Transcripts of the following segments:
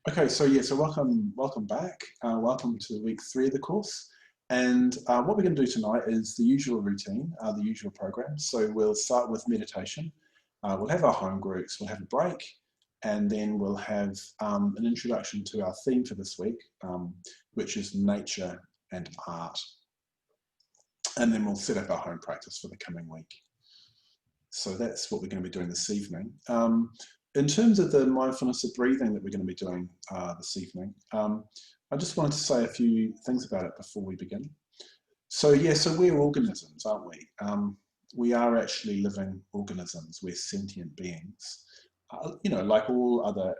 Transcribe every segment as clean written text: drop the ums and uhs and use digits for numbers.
Okay, so welcome back. Welcome to week 3 of the course. And what we're going to do tonight is the usual routine, the usual program. So we'll start with meditation. We'll have our home groups, we'll have a break, and then we'll have an introduction to our theme for this week, which is nature and art. And then we'll set up our home practice for the coming week. So that's what we're going to be doing this evening. In terms of the mindfulness of breathing that we're going to be doing this evening, I just wanted to say a few things about it before we begin. So we're organisms, aren't we? We are actually living organisms. We're sentient beings, like all other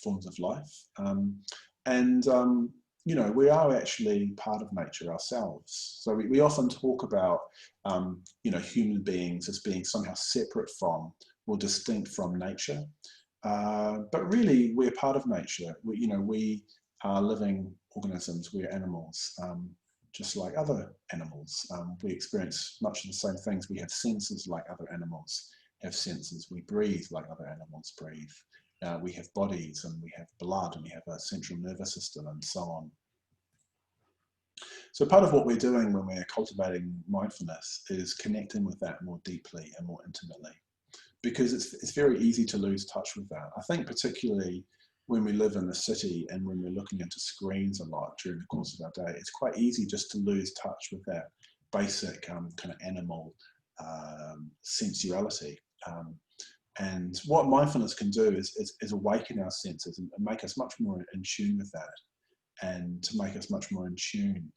forms of life. We are actually part of nature ourselves. So we often talk about, human beings as being somehow separate from or distinct from nature. But really, we're part of nature. We are living organisms, we're animals, just like other animals. We experience much of the same things. We have senses like other animals have senses. We breathe like other animals breathe. We have bodies and we have blood and we have a central nervous system and so on. So part of what we're doing when we're cultivating mindfulness is connecting with that more deeply and more intimately, because it's very easy to lose touch with that. I think particularly when we live in the city and when we're looking into screens a lot during the course of our day, it's quite easy just to lose touch with that basic kind of animal sensuality. And what mindfulness can do is awaken our senses and make us much more in tune with that, and to make us much more in tune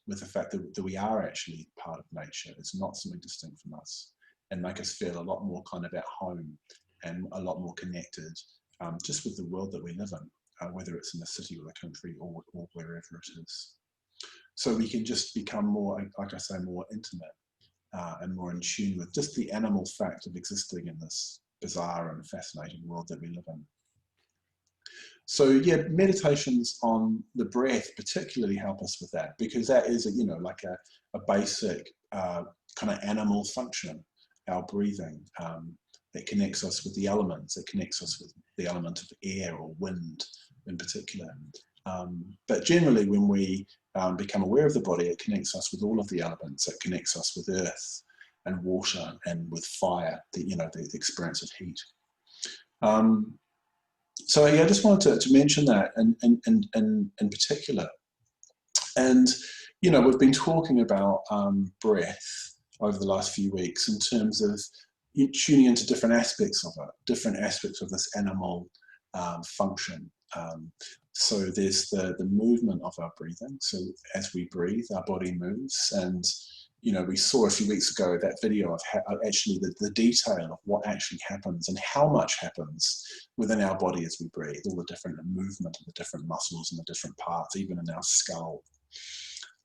with the fact that we are actually part of nature. It's not something distinct from us, and make us feel a lot more kind of at home and a lot more connected just with the world that we live in, whether it's in the city or the country or wherever it is. So we can just become more, like I say, more intimate and more in tune with just the animal fact of existing in this bizarre and fascinating world that we live in. So meditations on the breath particularly help us with that, because that is a basic kind of animal function, our breathing. It connects us with the elements. It connects us with the element of air or wind in particular. But generally, when we become aware of the body, it connects us with all of the elements. It connects us with earth and water and with fire, the experience of heat. So I just wanted to mention that in particular. And, we've been talking about breath over the last few weeks in terms of tuning into different aspects of this animal function. So there's the movement of our breathing. So as we breathe, our body moves. And, we saw a few weeks ago that video of actually the detail of what actually happens and how much happens within our body as we breathe, all the different movement of the different muscles and the different parts, even in our skull.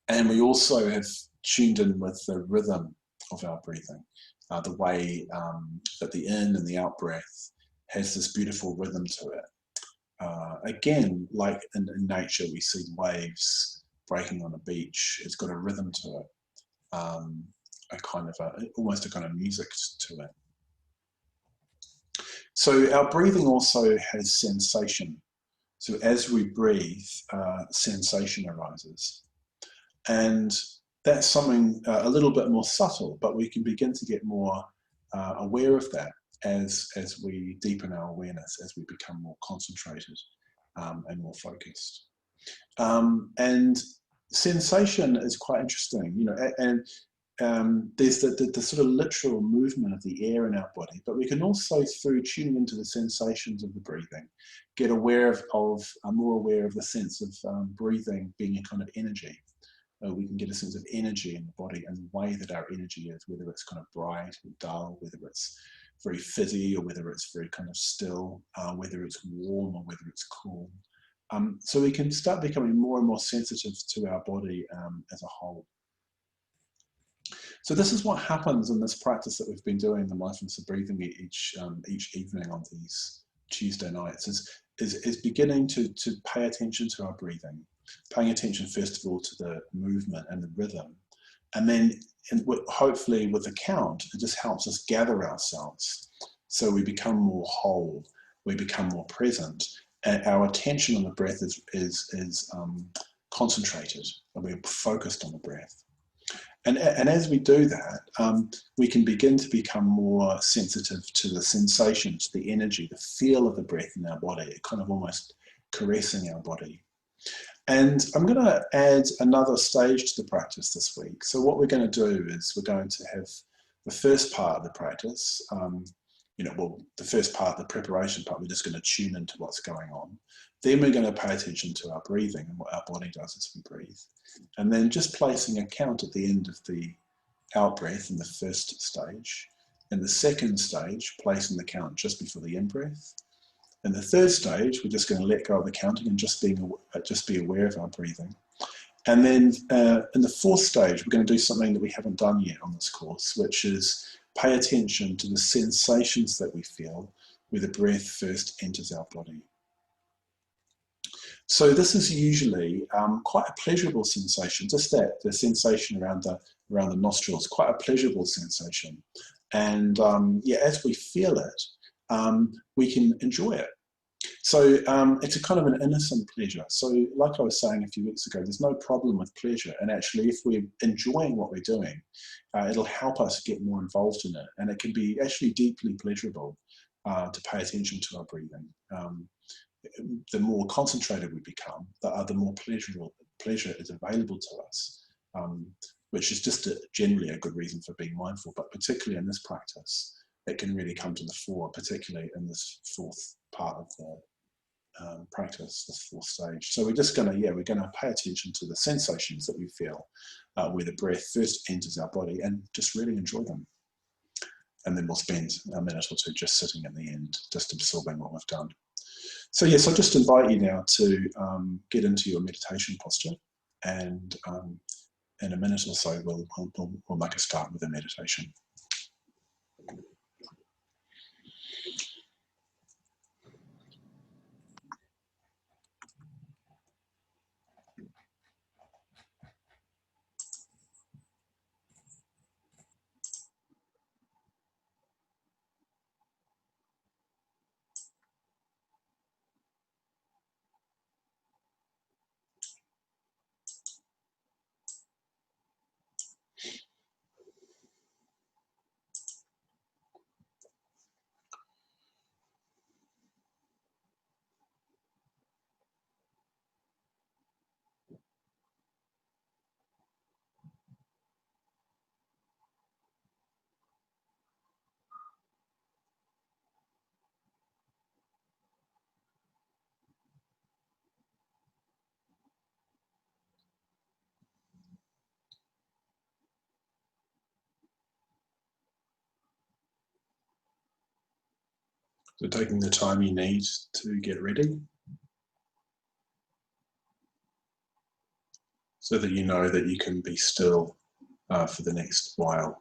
And we also have tuned in with the rhythm of our breathing, the way that the in and the out breath has this beautiful rhythm to it. Again, like in nature, we see waves breaking on a beach. It's got a rhythm to it. Almost a kind of music to it. So our breathing also has sensation. So as we breathe, sensation arises. And that's something a little bit more subtle, but we can begin to get more aware of that as we deepen our awareness, as we become more concentrated and more focused. And sensation is quite interesting, there's the sort of literal movement of the air in our body, but we can also, through tuning into the sensations of the breathing, get more aware of the sense of breathing being a kind of energy. We can get a sense of energy in the body and the way that our energy is, whether it's kind of bright or dull, whether it's very fizzy or whether it's very kind of still, whether it's warm or whether it's cool. So we can start becoming more and more sensitive to our body as a whole. So this is what happens in this practice that we've been doing, the mindfulness of breathing each evening on these Tuesday nights, is beginning to pay attention to our breathing, paying attention first of all to the movement and the rhythm, and then hopefully with the count, it just helps us gather ourselves, so we become more whole, we become more present, our attention on the breath is concentrated, and we're focused on the breath. And as we do that, we can begin to become more sensitive to the sensations, the energy, the feel of the breath in our body, kind of almost caressing our body. And I'm going to add another stage to the practice this week. So what we're going to do is we're going to have the first part of the practice, the first part, the preparation part, we're just going to tune into what's going on. Then we're going to pay attention to our breathing and what our body does as we breathe. And then just placing a count at the end of the out-breath in the first stage. In the second stage, placing the count just before the in-breath. In the third stage, we're just going to let go of the counting and just be aware of our breathing. And then in the fourth stage, we're going to do something that we haven't done yet on this course, which is pay attention to the sensations that we feel where the breath first enters our body. So this is usually quite a pleasurable sensation, just that, the sensation around the nostrils, quite a pleasurable sensation. And as we feel it, we can enjoy it. So it's a kind of an innocent pleasure. So like I was saying a few weeks ago, there's no problem with pleasure. And actually, if we're enjoying what we're doing, it'll help us get more involved in it. And it can be actually deeply pleasurable to pay attention to our breathing. The more concentrated we become, the more pleasure is available to us, which is just generally a good reason for being mindful. But particularly in this practice, it can really come to the fore, particularly in this fourth part of the practice, this fourth stage. So we're just going to pay attention to the sensations that we feel where the breath first enters our body and just really enjoy them. And then we'll spend a minute or two just sitting at the end, just absorbing what we've done. So yes, I just invite you now to get into your meditation posture, and in a minute or so we'll make a start with the meditation. So taking the time you need to get ready, so that you know that you can be still for the next while.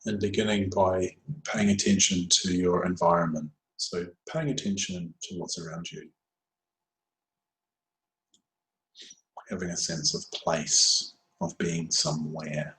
And beginning by paying attention to your environment. So paying attention to what's around you. Having a sense of place, of being somewhere.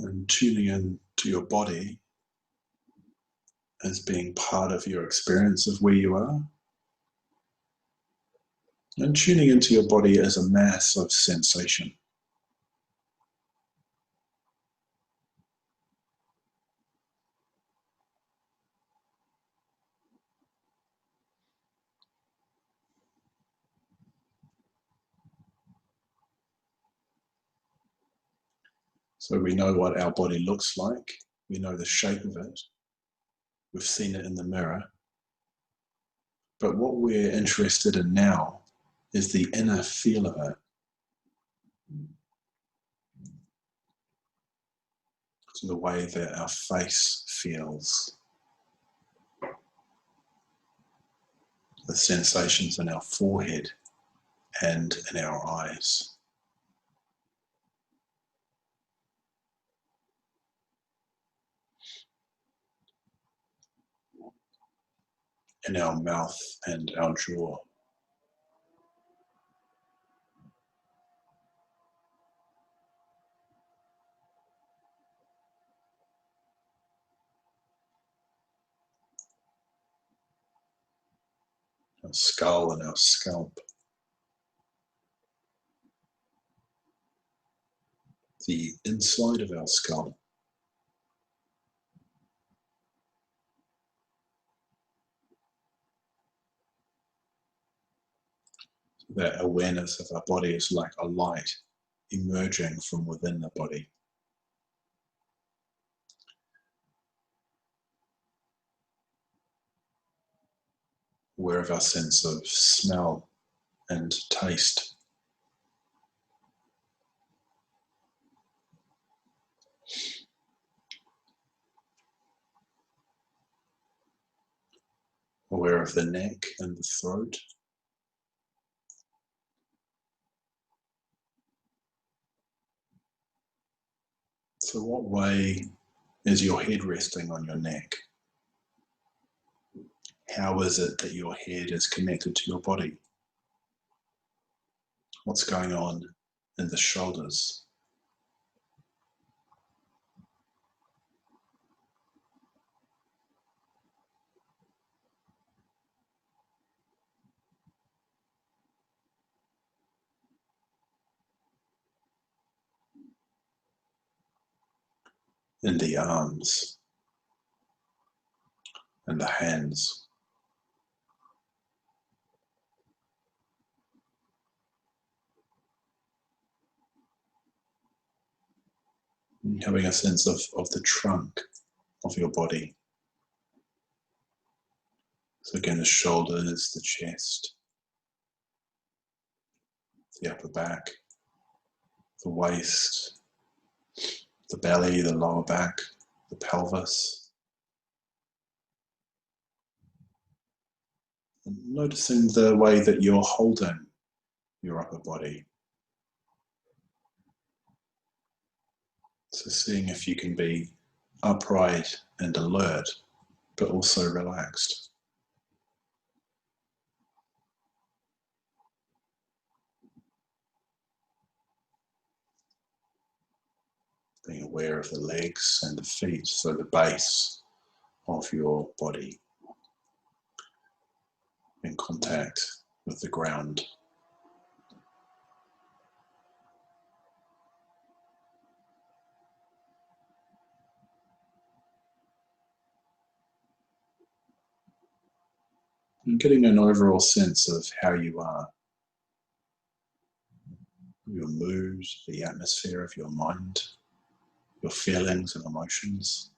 And tuning in to your body as being part of your experience of where you are. And tuning into your body as a mass of sensation. So we know what our body looks like. We know the shape of it. We've seen it in the mirror. But what we're interested in now is the inner feel of it. So the way that our face feels, the sensations in our forehead and in our eyes. In our mouth and our jaw. Our skull and our scalp. The inside of our skull. That awareness of our body is like a light emerging from within the body. Aware of our sense of smell and taste. Aware of the neck and the throat. So what way is your head resting on your neck? How is it that your head is connected to your body? What's going on in the shoulders? In the arms and the hands? Having a sense of the trunk of your body. So again, the shoulders, the chest, the upper back, the waist, the belly, the lower back, the pelvis. And noticing the way that you're holding your upper body. So seeing if you can be upright and alert, but also relaxed. Being aware of the legs and the feet, so the base of your body in contact with the ground. And getting an overall sense of how you are, your mood, the atmosphere of your mind, your feelings and emotions.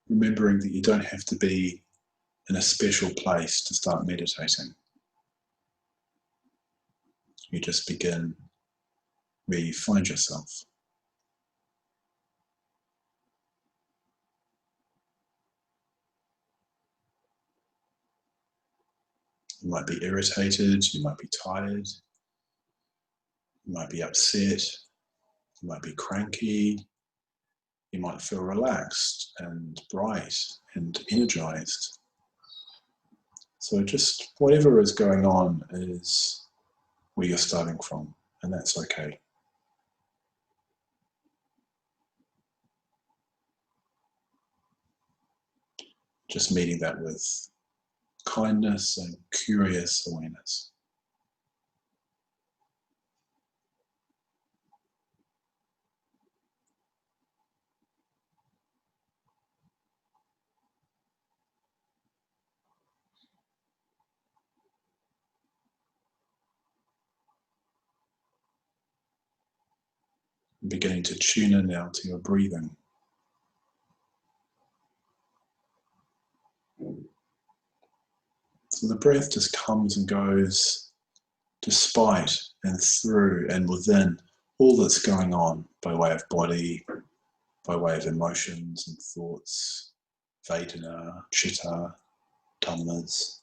Remembering that you don't have to be in a special place to start meditating. You just begin where you find yourself. You might be irritated, you might be tired, you might be upset, you might be cranky, you might feel relaxed and bright and energized. So just whatever is going on is where you're starting from, and that's okay. Just meeting that with kindness and curious awareness. beginning to tune in now to your breathing. So the breath just comes and goes despite and through and within all that's going on by way of body, by way of emotions and thoughts, Vedana, Chitta, Dhammas.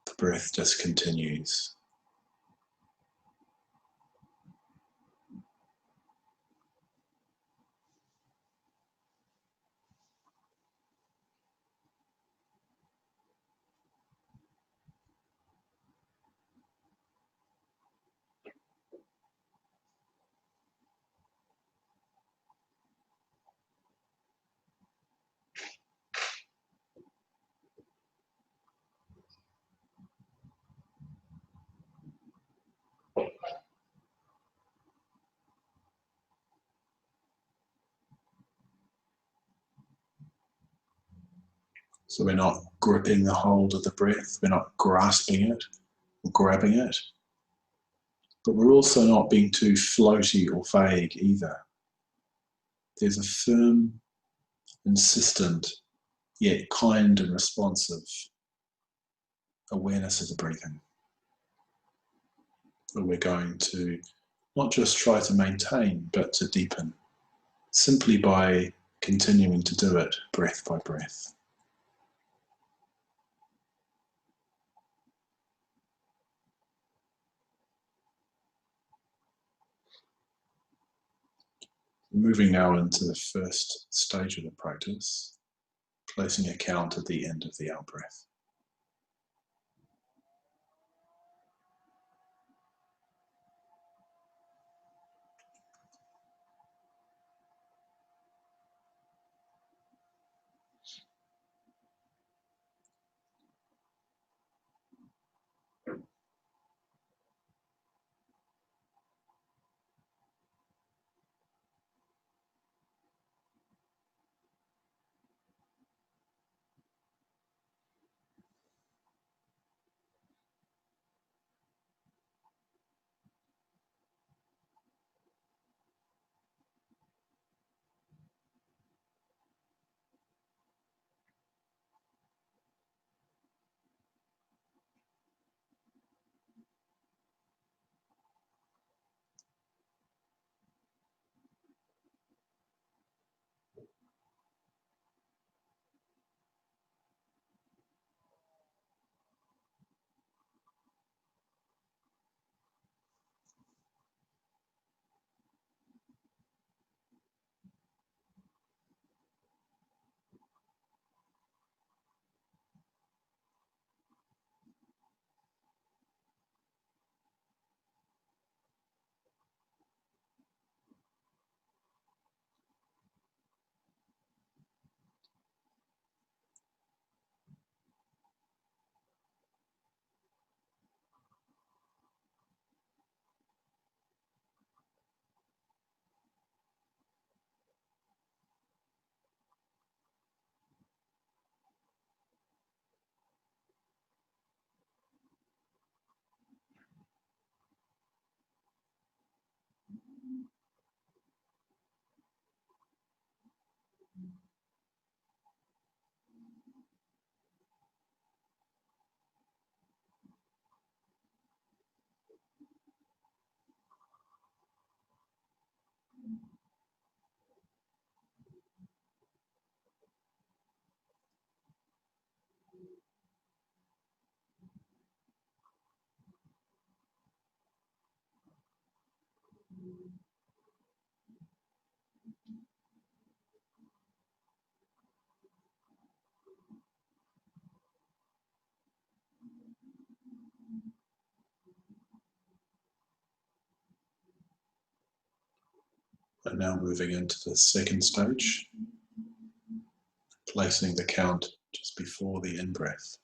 The breath just continues. So we're not gripping the hold of the breath, we're not grasping it or grabbing it, but we're also not being too floaty or vague either. There's a firm, insistent, yet kind and responsive awareness of the breathing that we're going to not just try to maintain, but to deepen, simply by continuing to do it breath by breath. Moving now into the first stage of the practice, placing a count at the end of the out-breath. And now moving into the second stage, placing the count just before the in-breath.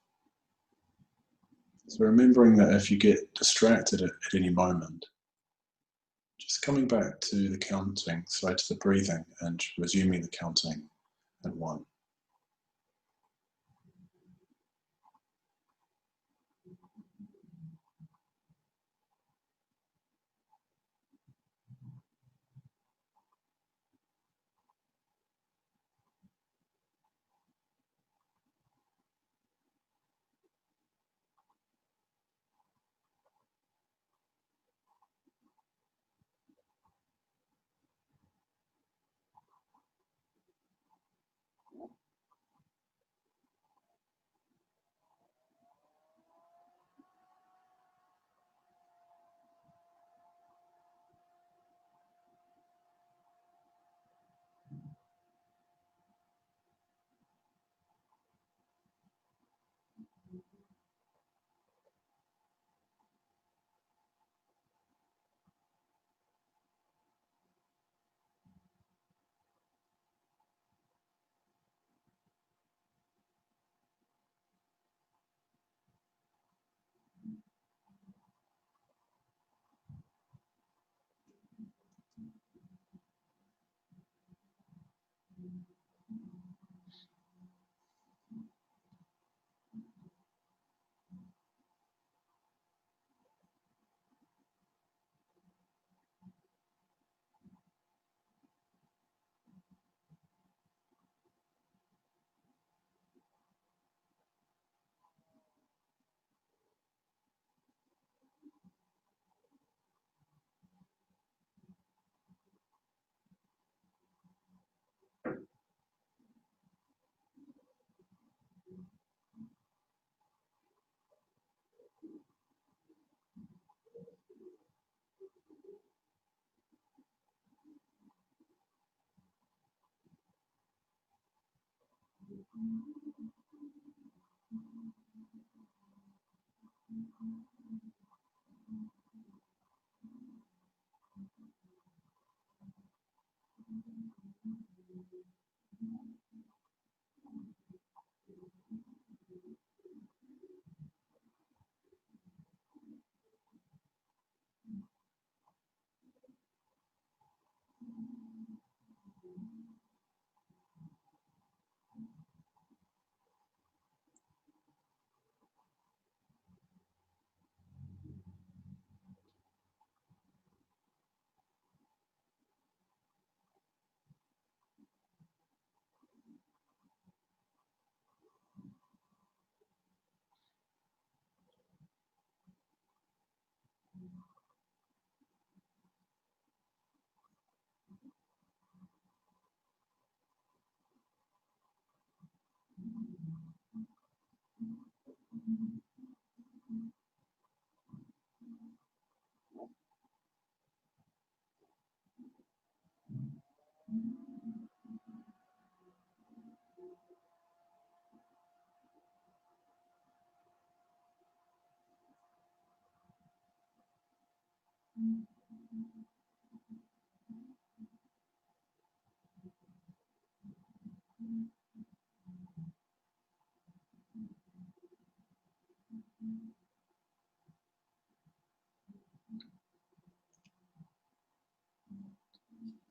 So remembering that if you get distracted at any moment, just coming back to the counting, so to the breathing, and resuming the counting at 1.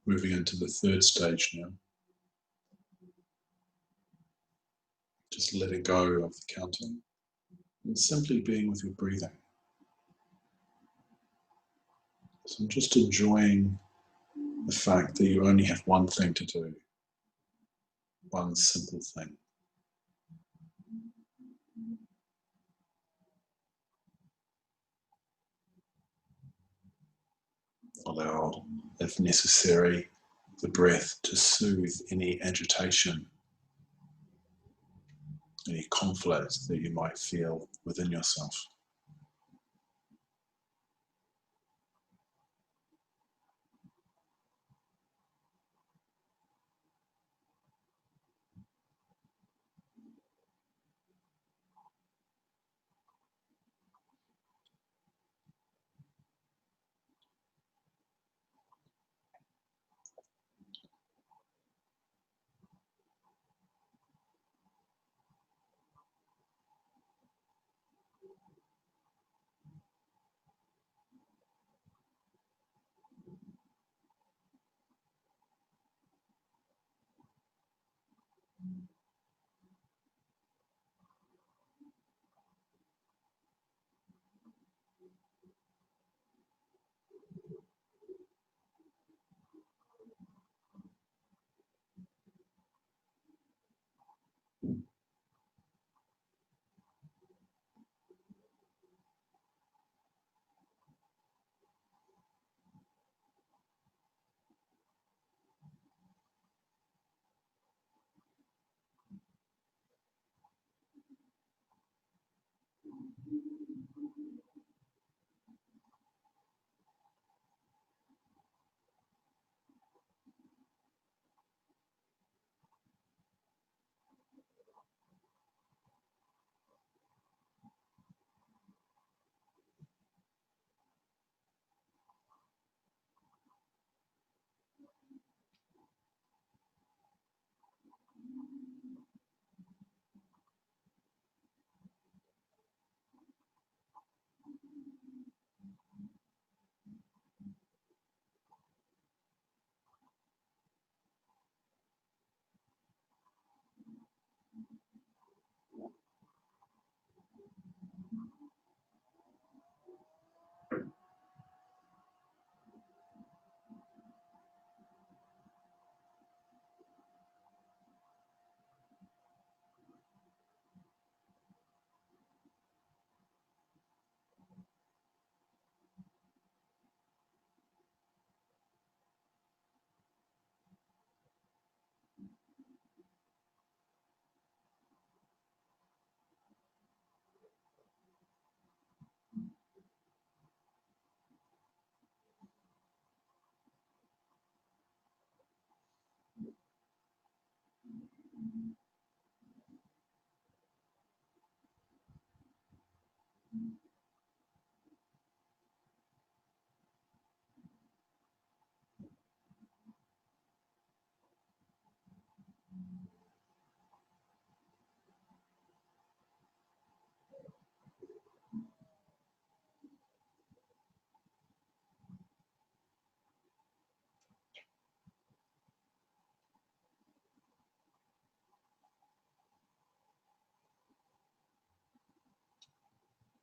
Moving into the third stage now. Just letting go of the counting and simply being with your breathing. So I'm just enjoying the fact that you only have one thing to do, one simple thing. Allow, if necessary, the breath to soothe any agitation, any conflict that you might feel within yourself.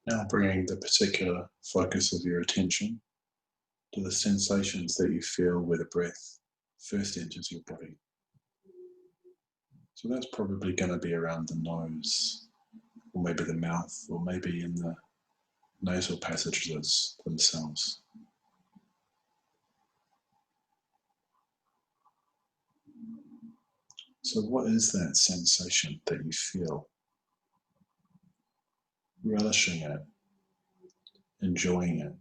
Now bringing the particular focus of your attention to the sensations that you feel where the breath first enters your body. So that's probably going to be around the nose, or maybe the mouth, or maybe in the nasal passages themselves. So what is that sensation that you feel? Relishing it, enjoying it.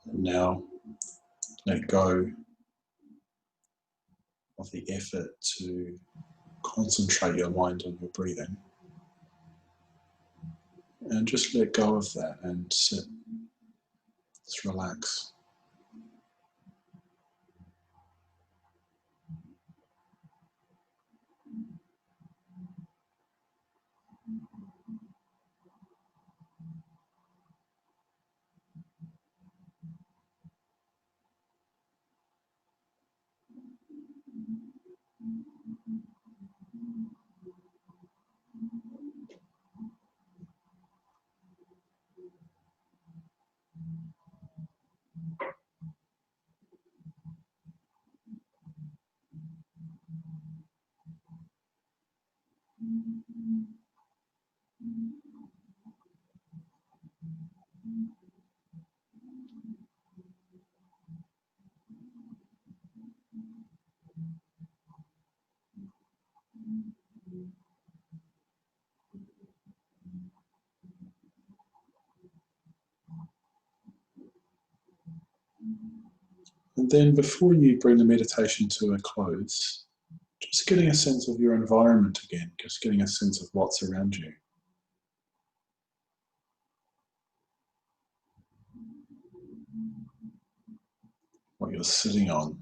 And now let go of the effort to concentrate your mind on your breathing, and just let go of that and sit. Just relax. And then before you bring the meditation to a close, just getting a sense of your environment again, just getting a sense of what's around you. What you're sitting on,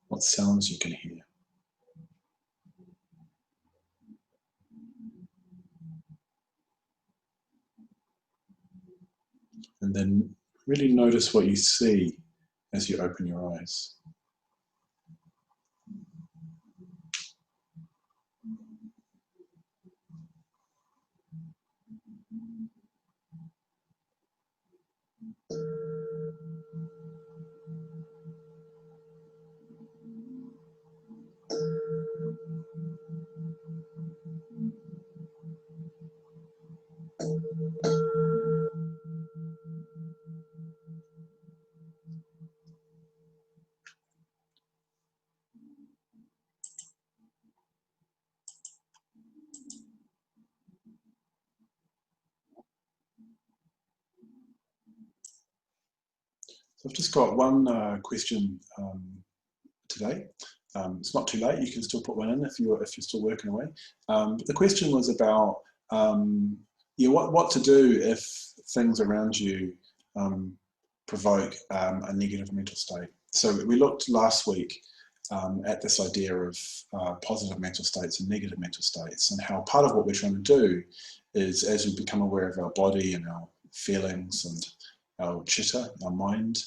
what sounds you can hear. And then really notice what you see as you open your eyes. So I've just got one question today. It's not too late. You can still put one in if you're still working away. But the question was about what to do if things around you provoke a negative mental state. So we looked last week at this idea of positive mental states and negative mental states, and how part of what we're trying to do is, as we become aware of our body and our feelings and our chitta, our mind,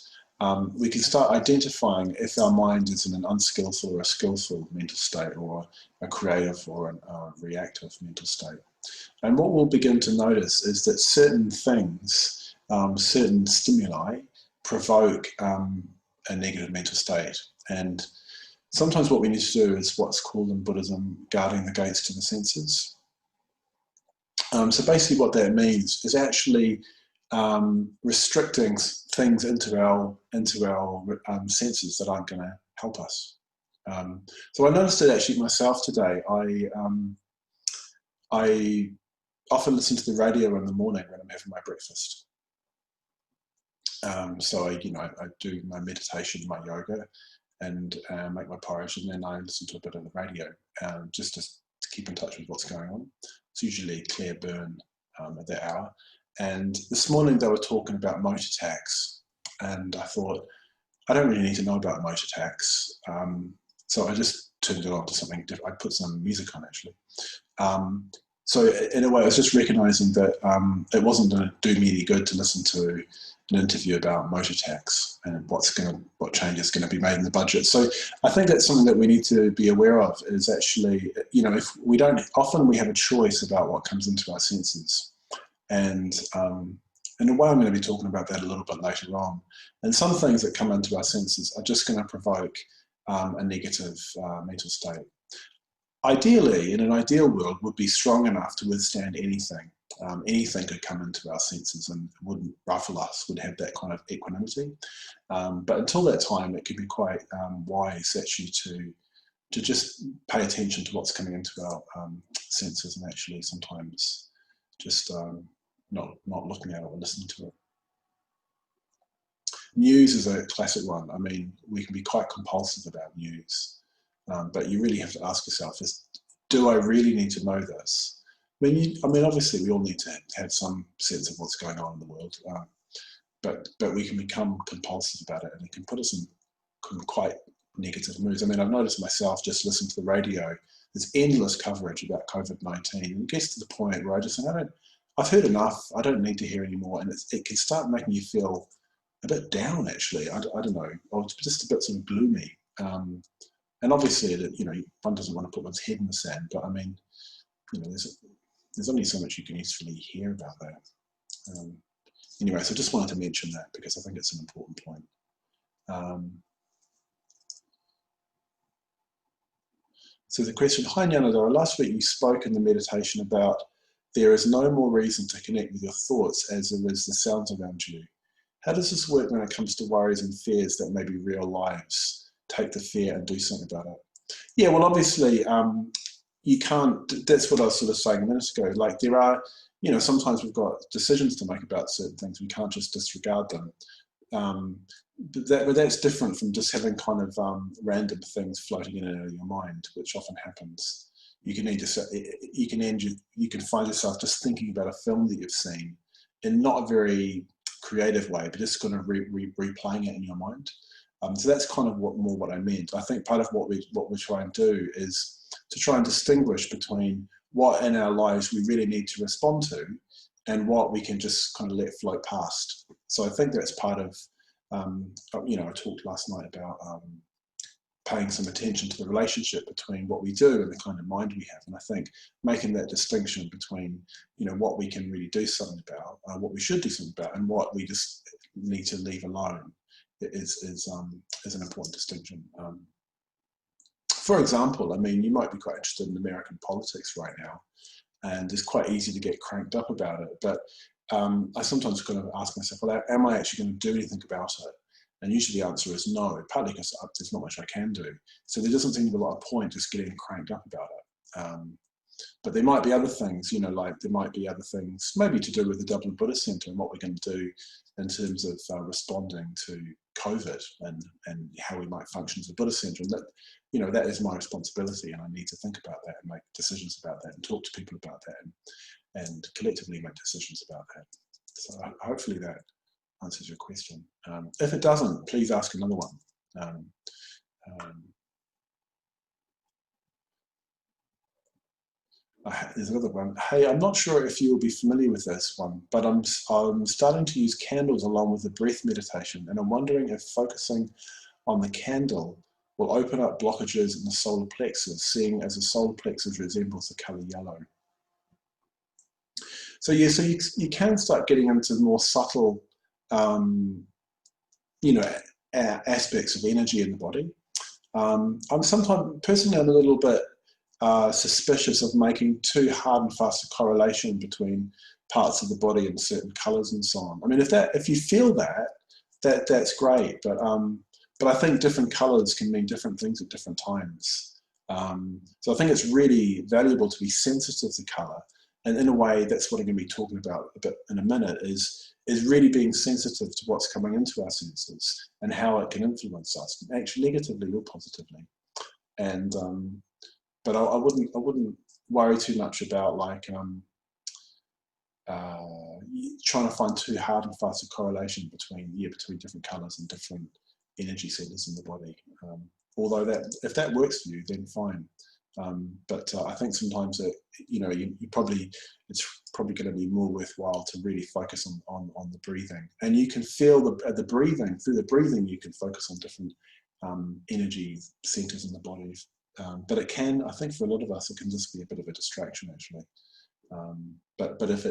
we can start identifying if our mind is in an unskillful or a skillful mental state, or a creative or a reactive mental state. And what we'll begin to notice is that certain things, certain stimuli, provoke a negative mental state. And sometimes what we need to do is what's called in Buddhism guarding the gates to the senses. So basically what that means is actually restricting things into our senses that aren't going to help us. So I noticed it actually myself today. I often listen to the radio in the morning when I'm having my breakfast. So I do my meditation, my yoga, and make my porridge, and then I listen to a bit of the radio just to keep in touch with what's going on. It's usually Claire Byrne at that hour. And this morning they were talking about motor tax, and I thought, I don't really need to know about motor tax. So I just turned it on to something different. I put some music on actually. So in a way, I was just recognizing that it wasn't going to do me any good to listen to an interview about motor tax and what change is going to be made in the budget. So I think that's something that we need to be aware of, is actually, if we don't, often we have a choice about what comes into our senses. And in a way, I'm going to be talking about that a little bit later on. And some things that come into our senses are just going to provoke a negative mental state. Ideally, in an ideal world, would be strong enough to withstand anything. Anything could come into our senses and wouldn't ruffle us, would have that kind of equanimity. But until that time, it can be quite wise actually to just pay attention to what's coming into our senses, and actually sometimes just not looking at it or listening to it. News is a classic one. I mean, we can be quite compulsive about news, but you really have to ask yourself, do I really need to know this? I mean, obviously we all need to have some sense of what's going on in the world, but we can become compulsive about it, and it can put us in quite negative moods. I mean, I've noticed myself just listening to the radio, there's endless coverage about COVID-19, and it gets to the point where I just think, I've heard enough, I don't need to hear anymore, and it can start making you feel a bit down actually, I don't know, or just a bit sort of gloomy. And obviously, one doesn't want to put one's head in the sand, but I mean, there's only so much you can usefully hear about that. Anyway, so I just wanted to mention that because I think it's an important point. So the question, hi Jnanadhara, last week you spoke in the meditation about there is no more reason to connect with your thoughts as there is the sounds around you. How does this work when it comes to worries and fears that may be real lives? Take the fear and do something about it. Yeah, well, obviously, you can't, that's what I was sort of saying a minute ago. Like there are, sometimes we've got decisions to make about certain things. We can't just disregard them. but that's different from just having kind of random things floating in and out of your mind, which often happens. You can you can find yourself just thinking about a film that you've seen in not a very creative way, but just kind of replaying it in your mind. So that's kind of what I meant. I think part of what we try and do is to try and distinguish between what in our lives we really need to respond to and what we can just kind of let float past. So I think that's part of, you know, I talked last night about paying some attention to the relationship between what we do and the kind of mind we have. And I think making that distinction between, you know, what we can really do something about, what we should do something about, and what we just need to leave alone is an important distinction. For example, I mean, you might be quite interested in American politics right now, and it's quite easy to get cranked up about it. But I sometimes kind of ask myself, well, am I actually going to do anything about it? And usually the answer is no, partly because there's not much I can do. So there doesn't seem to be a lot of point just getting cranked up about it. But there might be other things, you know, like there might be other things, maybe to do with the Dublin Buddhist Centre and what we're going to do in terms of responding to COVID and how we might function as a Buddhist Centre. And that, you know, that is my responsibility, and I need to think about that and make decisions about that and talk to people about that and collectively make decisions about that. So hopefully that answers your question. If it doesn't, please ask another one. There's another one. Hey, I'm not sure if you will be familiar with this one, but I'm starting to use candles along with the breath meditation, and I'm wondering if focusing on the candle will open up blockages in the solar plexus, seeing as the solar plexus resembles the colour yellow. So yeah, so you can start getting into more subtle, you know, aspects of energy in the body. I'm personally I'm a little bit suspicious of making too hard and fast a correlation between parts of the body and certain colours and so on. I mean, if you feel that's great, but I think different colours can mean different things at different times. So I think it's really valuable to be sensitive to colour, and in a way, that's what I'm going to be talking about a bit in a minute. Is really being sensitive to what's coming into our senses and how it can influence us, actually negatively or positively. And but I wouldn't worry too much about like trying to find too hard and fast a correlation between different colours and different energy centers in the body. Although if that works for you, then fine. But I think sometimes you know it's probably going to be more worthwhile to really focus on the breathing, and you can feel the breathing through the breathing. You can focus on different energy centers in the body. But it can, I think, for a lot of us, it can just be a bit of a distraction, actually. But if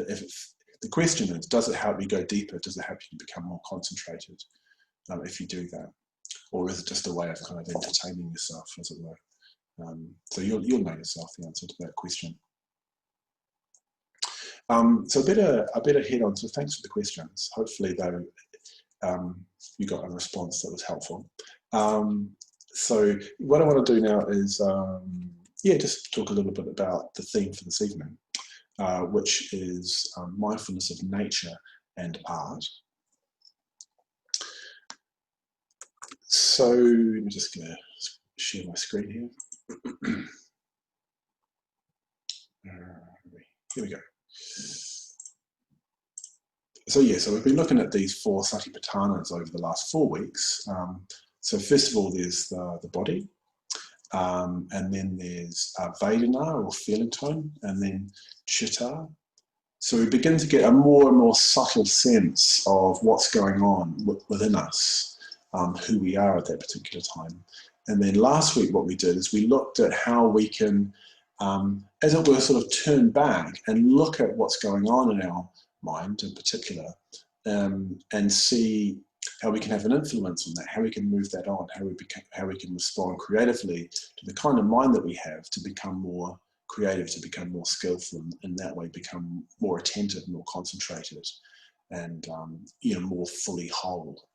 the question is, does it help you go deeper? Does it help you become more concentrated if you do that, or is it just a way of kind of entertaining yourself, as it were? So you'll know yourself the answer to that question. So I better head on. So thanks for the questions. Hopefully, though, you got a response that was helpful. So what I want to do now is, just talk a little bit about the theme for this evening, which is mindfulness of nature and art. So let me just share my screen here. Here we go. So we've been looking at these 4 satipatthanas over the last 4 weeks. So first of all, there's the body, and then there's Vedana, or feeling tone, and then Chitta. So we begin to get a more and more subtle sense of what's going on within us, who we are at that particular time. And then last week what we did is we looked at how we can, as it were, sort of turn back and look at what's going on in our mind in particular, and see how we can have an influence on that, how we can move that on, how we can respond creatively to the kind of mind that we have to become more creative, to become more skillful, and in that way become more attentive, more concentrated, and more fully whole.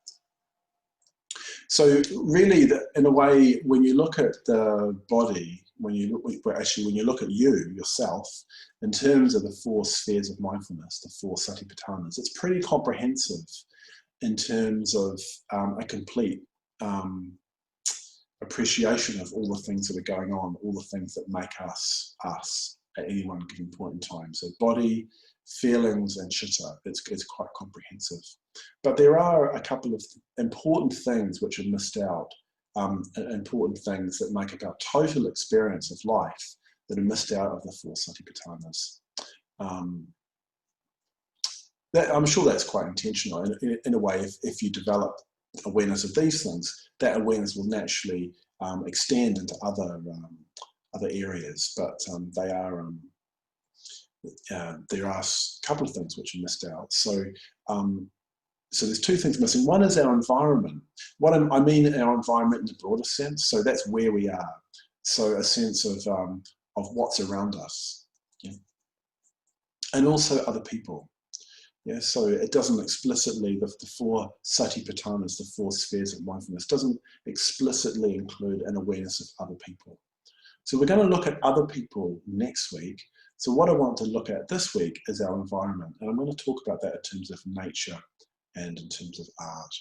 So really, in a way, when you look at the body, when you look at yourself, in terms of the 4 spheres of mindfulness, the 4 satipatthanas, it's pretty comprehensive. in terms of a complete appreciation of all the things that are going on, all the things that make us us at any one given point in time. So body, feelings, and chitta, it's quite comprehensive. But there are a couple of important things which are missed out, important things that make up our total experience of life that are missed out of the four Satipatthanas. I'm sure that's quite intentional. In a way, if you develop awareness of these things, that awareness will naturally extend into other areas. But there are a couple of things which are missed out. So there's two things missing. One is our environment. I mean our environment in a broader sense. So that's where we are. So a sense of what's around us, yeah. And also other people. Yeah, so it doesn't explicitly, the four Satipatthanas, the four spheres of mindfulness, doesn't explicitly include an awareness of other people. So we're going to look at other people next week. So what I want to look at this week is our environment. And I'm going to talk about that in terms of nature and in terms of art.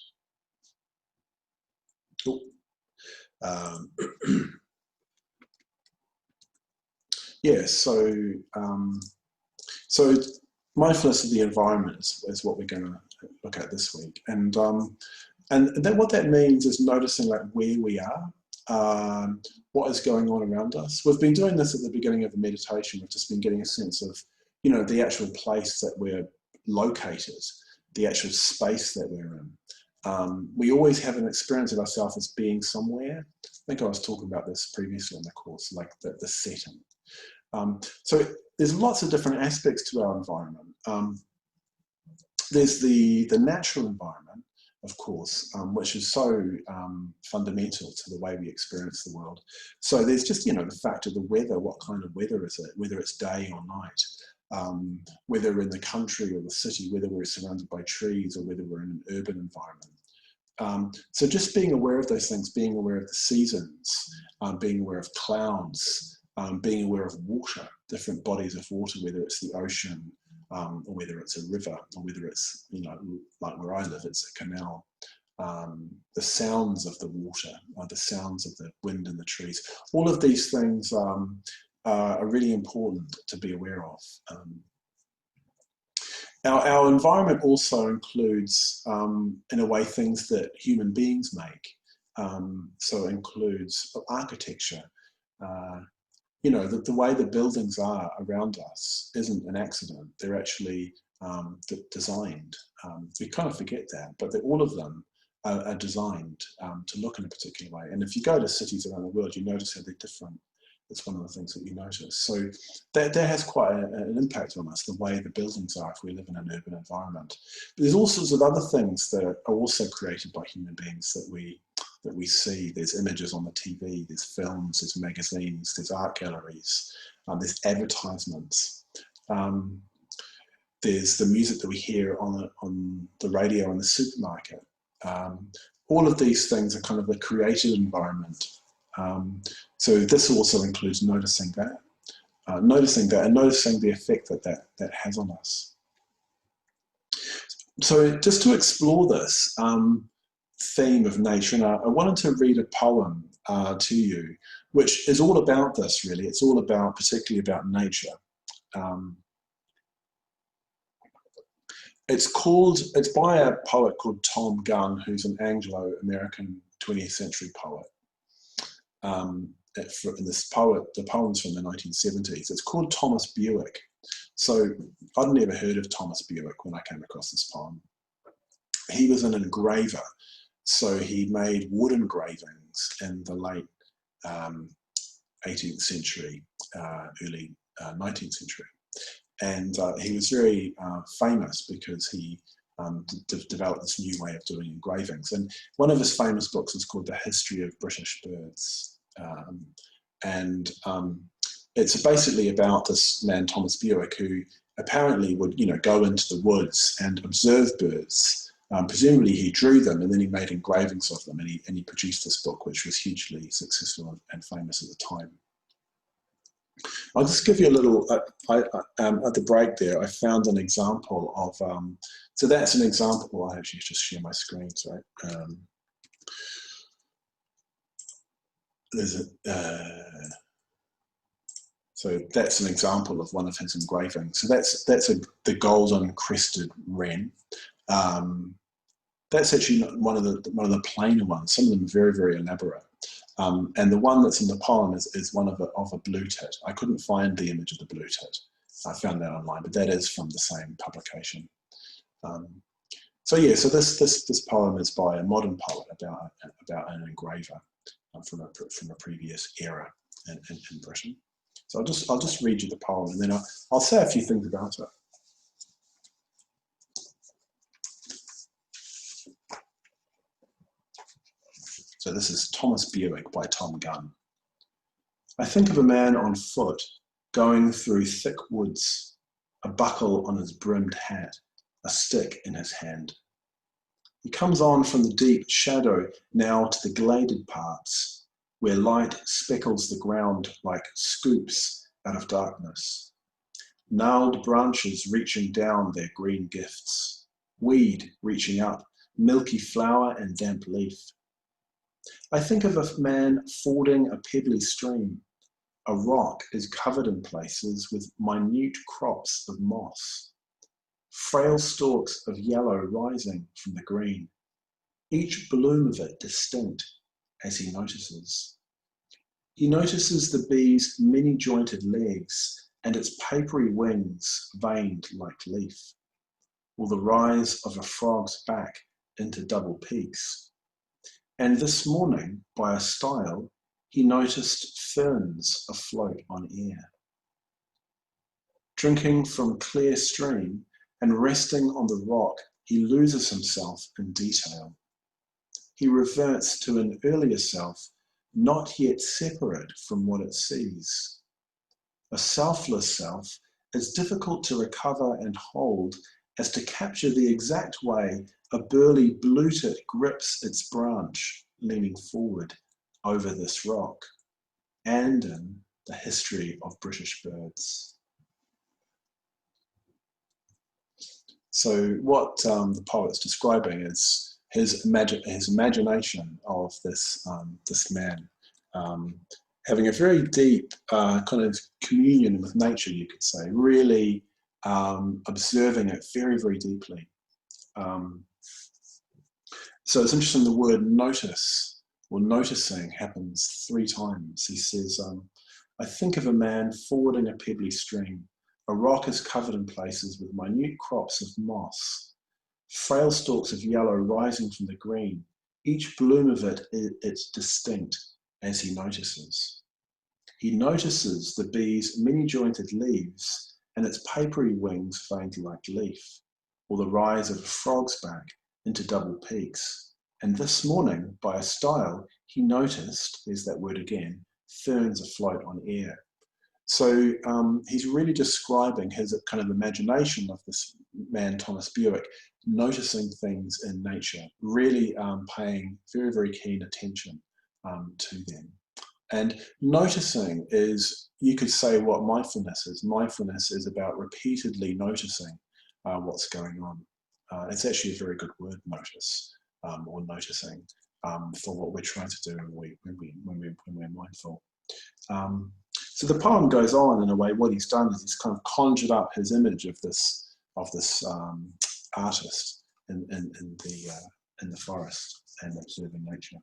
Yeah, so mindfulness of the environment is what we're going to look at this week, and then what that means is noticing like where we are, what is going on around us. We've been doing this at the beginning of the meditation. We've just been getting a sense of, you know, the actual place that we're located, the actual space that we're in. We always have an experience of ourselves as being somewhere. I think I was talking about this previously in the course, like the setting. So there's lots of different aspects to our environment. There's the natural environment, of course, which is so fundamental to the way we experience the world. So there's just, you know, the fact of the weather. What kind of weather is it? Whether it's day or night, whether we're in the country or the city, whether we're surrounded by trees or whether we're in an urban environment. So just being aware of those things, being aware of the seasons, being aware of clouds, being aware of water, different bodies of water, whether it's the ocean or whether it's a river or whether it's, you know, like where I live, it's a canal. The sounds of the water, the sounds of the wind in the trees, all of these things are really important to be aware of. Our environment also includes, in a way, things that human beings make. So it includes architecture. You know, the way the buildings are around us isn't an accident. They're actually designed. We kind of forget that, but all of them are designed to look in a particular way. And if you go to cities around the world, you notice how they're different. It's one of the things that you notice. So that has quite an impact on us, the way the buildings are if we live in an urban environment. But there's all sorts of other things that are also created by human beings that we see. There's images on the TV, there's films, there's magazines, there's art galleries, there's advertisements. There's the music that we hear on the radio in the supermarket. All of these things are kind of a created environment. So this also includes noticing that and noticing the effect that has on us. So just to explore this theme of nature, and I wanted to read a poem to you, which is all about this, really. It's all about, particularly about nature. It's by a poet called Tom Gunn, who's an Anglo-American 20th century poet. The poem's from the 1970s. It's called Thomas Bewick. So I'd never heard of Thomas Bewick when I came across this poem. He was an engraver. So he made wood engravings in the late 18th century, early 19th century. And he was very famous because he developed this new way of doing engravings. And one of his famous books is called The History of British Birds. It's basically about this man, Thomas Bewick, who apparently would, go into the woods and observe birds. Presumably he drew them and then he made engravings of them, and he produced this book, which was hugely successful and famous at the time. I'll just give you a little, at the break there, I found an example of, so that's an example, I'll actually just share my screen, sorry. So that's an example of one of his engravings. So that's the golden crested wren. That's actually one of the plainer ones. Some of them are very, very elaborate. And the one that's in the poem is one of a blue tit. I couldn't find the image of the blue tit. I found that online, but that is from the same publication. So yeah, so this poem is by a modern poet about an engraver from a previous era in Britain. So I'll just read you the poem, and then I'll say a few things about it. So this is Thomas Bewick by Tom Gunn. I think of a man on foot going through thick woods, a buckle on his brimmed hat, a stick in his hand. He comes on from the deep shadow now to the gladed parts, where light speckles the ground like scoops out of darkness. Gnarled branches reaching down their green gifts, weed reaching up, milky flower and damp leaf. I think of a man fording a pebbly stream. A rock is covered in places with minute crops of moss, frail stalks of yellow rising from the green, each bloom of it distinct as he notices. He notices the bee's many-jointed legs and its papery wings veined like leaf, or the rise of a frog's back into double peaks. And this morning, by a stile, he noticed ferns afloat on air. Drinking from clear stream and resting on the rock, he loses himself in detail. He reverts to an earlier self, not yet separate from what it sees. A selfless self is difficult to recover and hold as to capture the exact way a burly blue tit grips its branch, leaning forward over this rock, and in the history of British birds. So what the poet's describing is his imagination of this man having a very deep kind of communion with nature, you could say, really observing it very, very deeply. So it's interesting, the word notice or noticing happens 3 times. He says, I think of a man fording a pebbly stream. A rock is covered in places with minute crops of moss, frail stalks of yellow rising from the green. Each bloom of it is distinct as he notices. He notices the bee's many-jointed leaves and its papery wings veined like leaf, or the rise of a frog's back into double peaks. And this morning, by a stile, he noticed, there's that word again, ferns afloat on air. So he's really describing his kind of imagination of this man, Thomas Bewick, noticing things in nature, really paying very, very keen attention to them. And noticing is, you could say, what mindfulness is. Mindfulness is about repeatedly noticing what's going on. It's actually a very good word, notice, or noticing, for what we're trying to do when we're mindful. So the poem goes on in a way. What he's done is he's kind of conjured up his image of this artist in the forest and observing nature.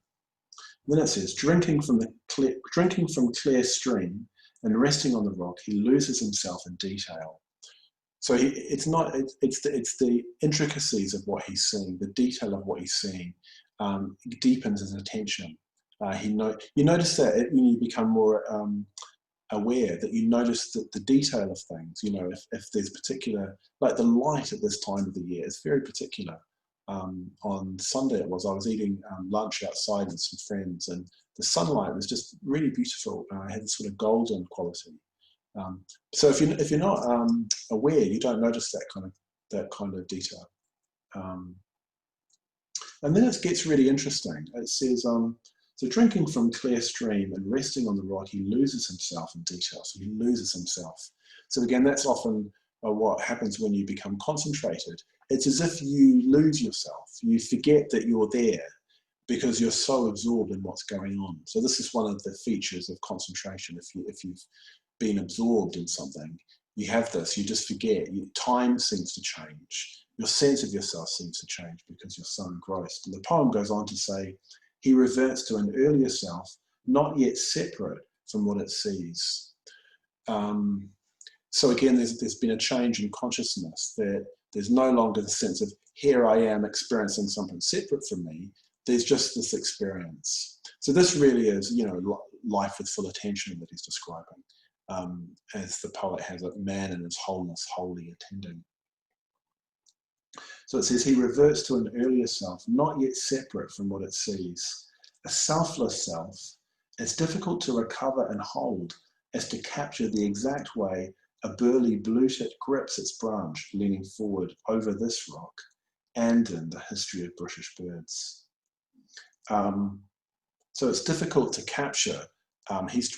And then it says, drinking from clear stream and resting on the rock, he loses himself in detail. So it's the intricacies of what he's seeing, the detail of what he's seeing, deepens his attention. You notice that when you become more aware, that you notice the detail of things. You know, if there's particular, like the light at this time of the year is very particular. On Sunday I was eating lunch outside with some friends, and the sunlight was just really beautiful. It had this sort of golden quality. So if you're not aware, you don't notice that kind of detail. And then it gets really interesting. It says, So drinking from clear stream and resting on the rock, he loses himself in detail. So he loses himself. So again, that's often what happens when you become concentrated. It's as if you lose yourself. You forget that you're there because you're so absorbed in what's going on. So this is one of the features of concentration. If you've been absorbed in something, you have this, you just forget. Time seems to change. Your sense of yourself seems to change because you're so engrossed. And the poem goes on to say, he reverts to an earlier self, not yet separate from what it sees. So again, there's been a change in consciousness, that there's no longer the sense of, here I am experiencing something separate from me. There's just this experience. So this really is, you know, life with full attention that he's describing. As the poet has it, man in his wholeness, wholly attending. So it says, he reverts to an earlier self, not yet separate from what it sees. A selfless self, as difficult to recover and hold as to capture the exact way a burly blue-tit grips its branch, leaning forward over this rock, and in the history of British birds. So it's difficult to capture.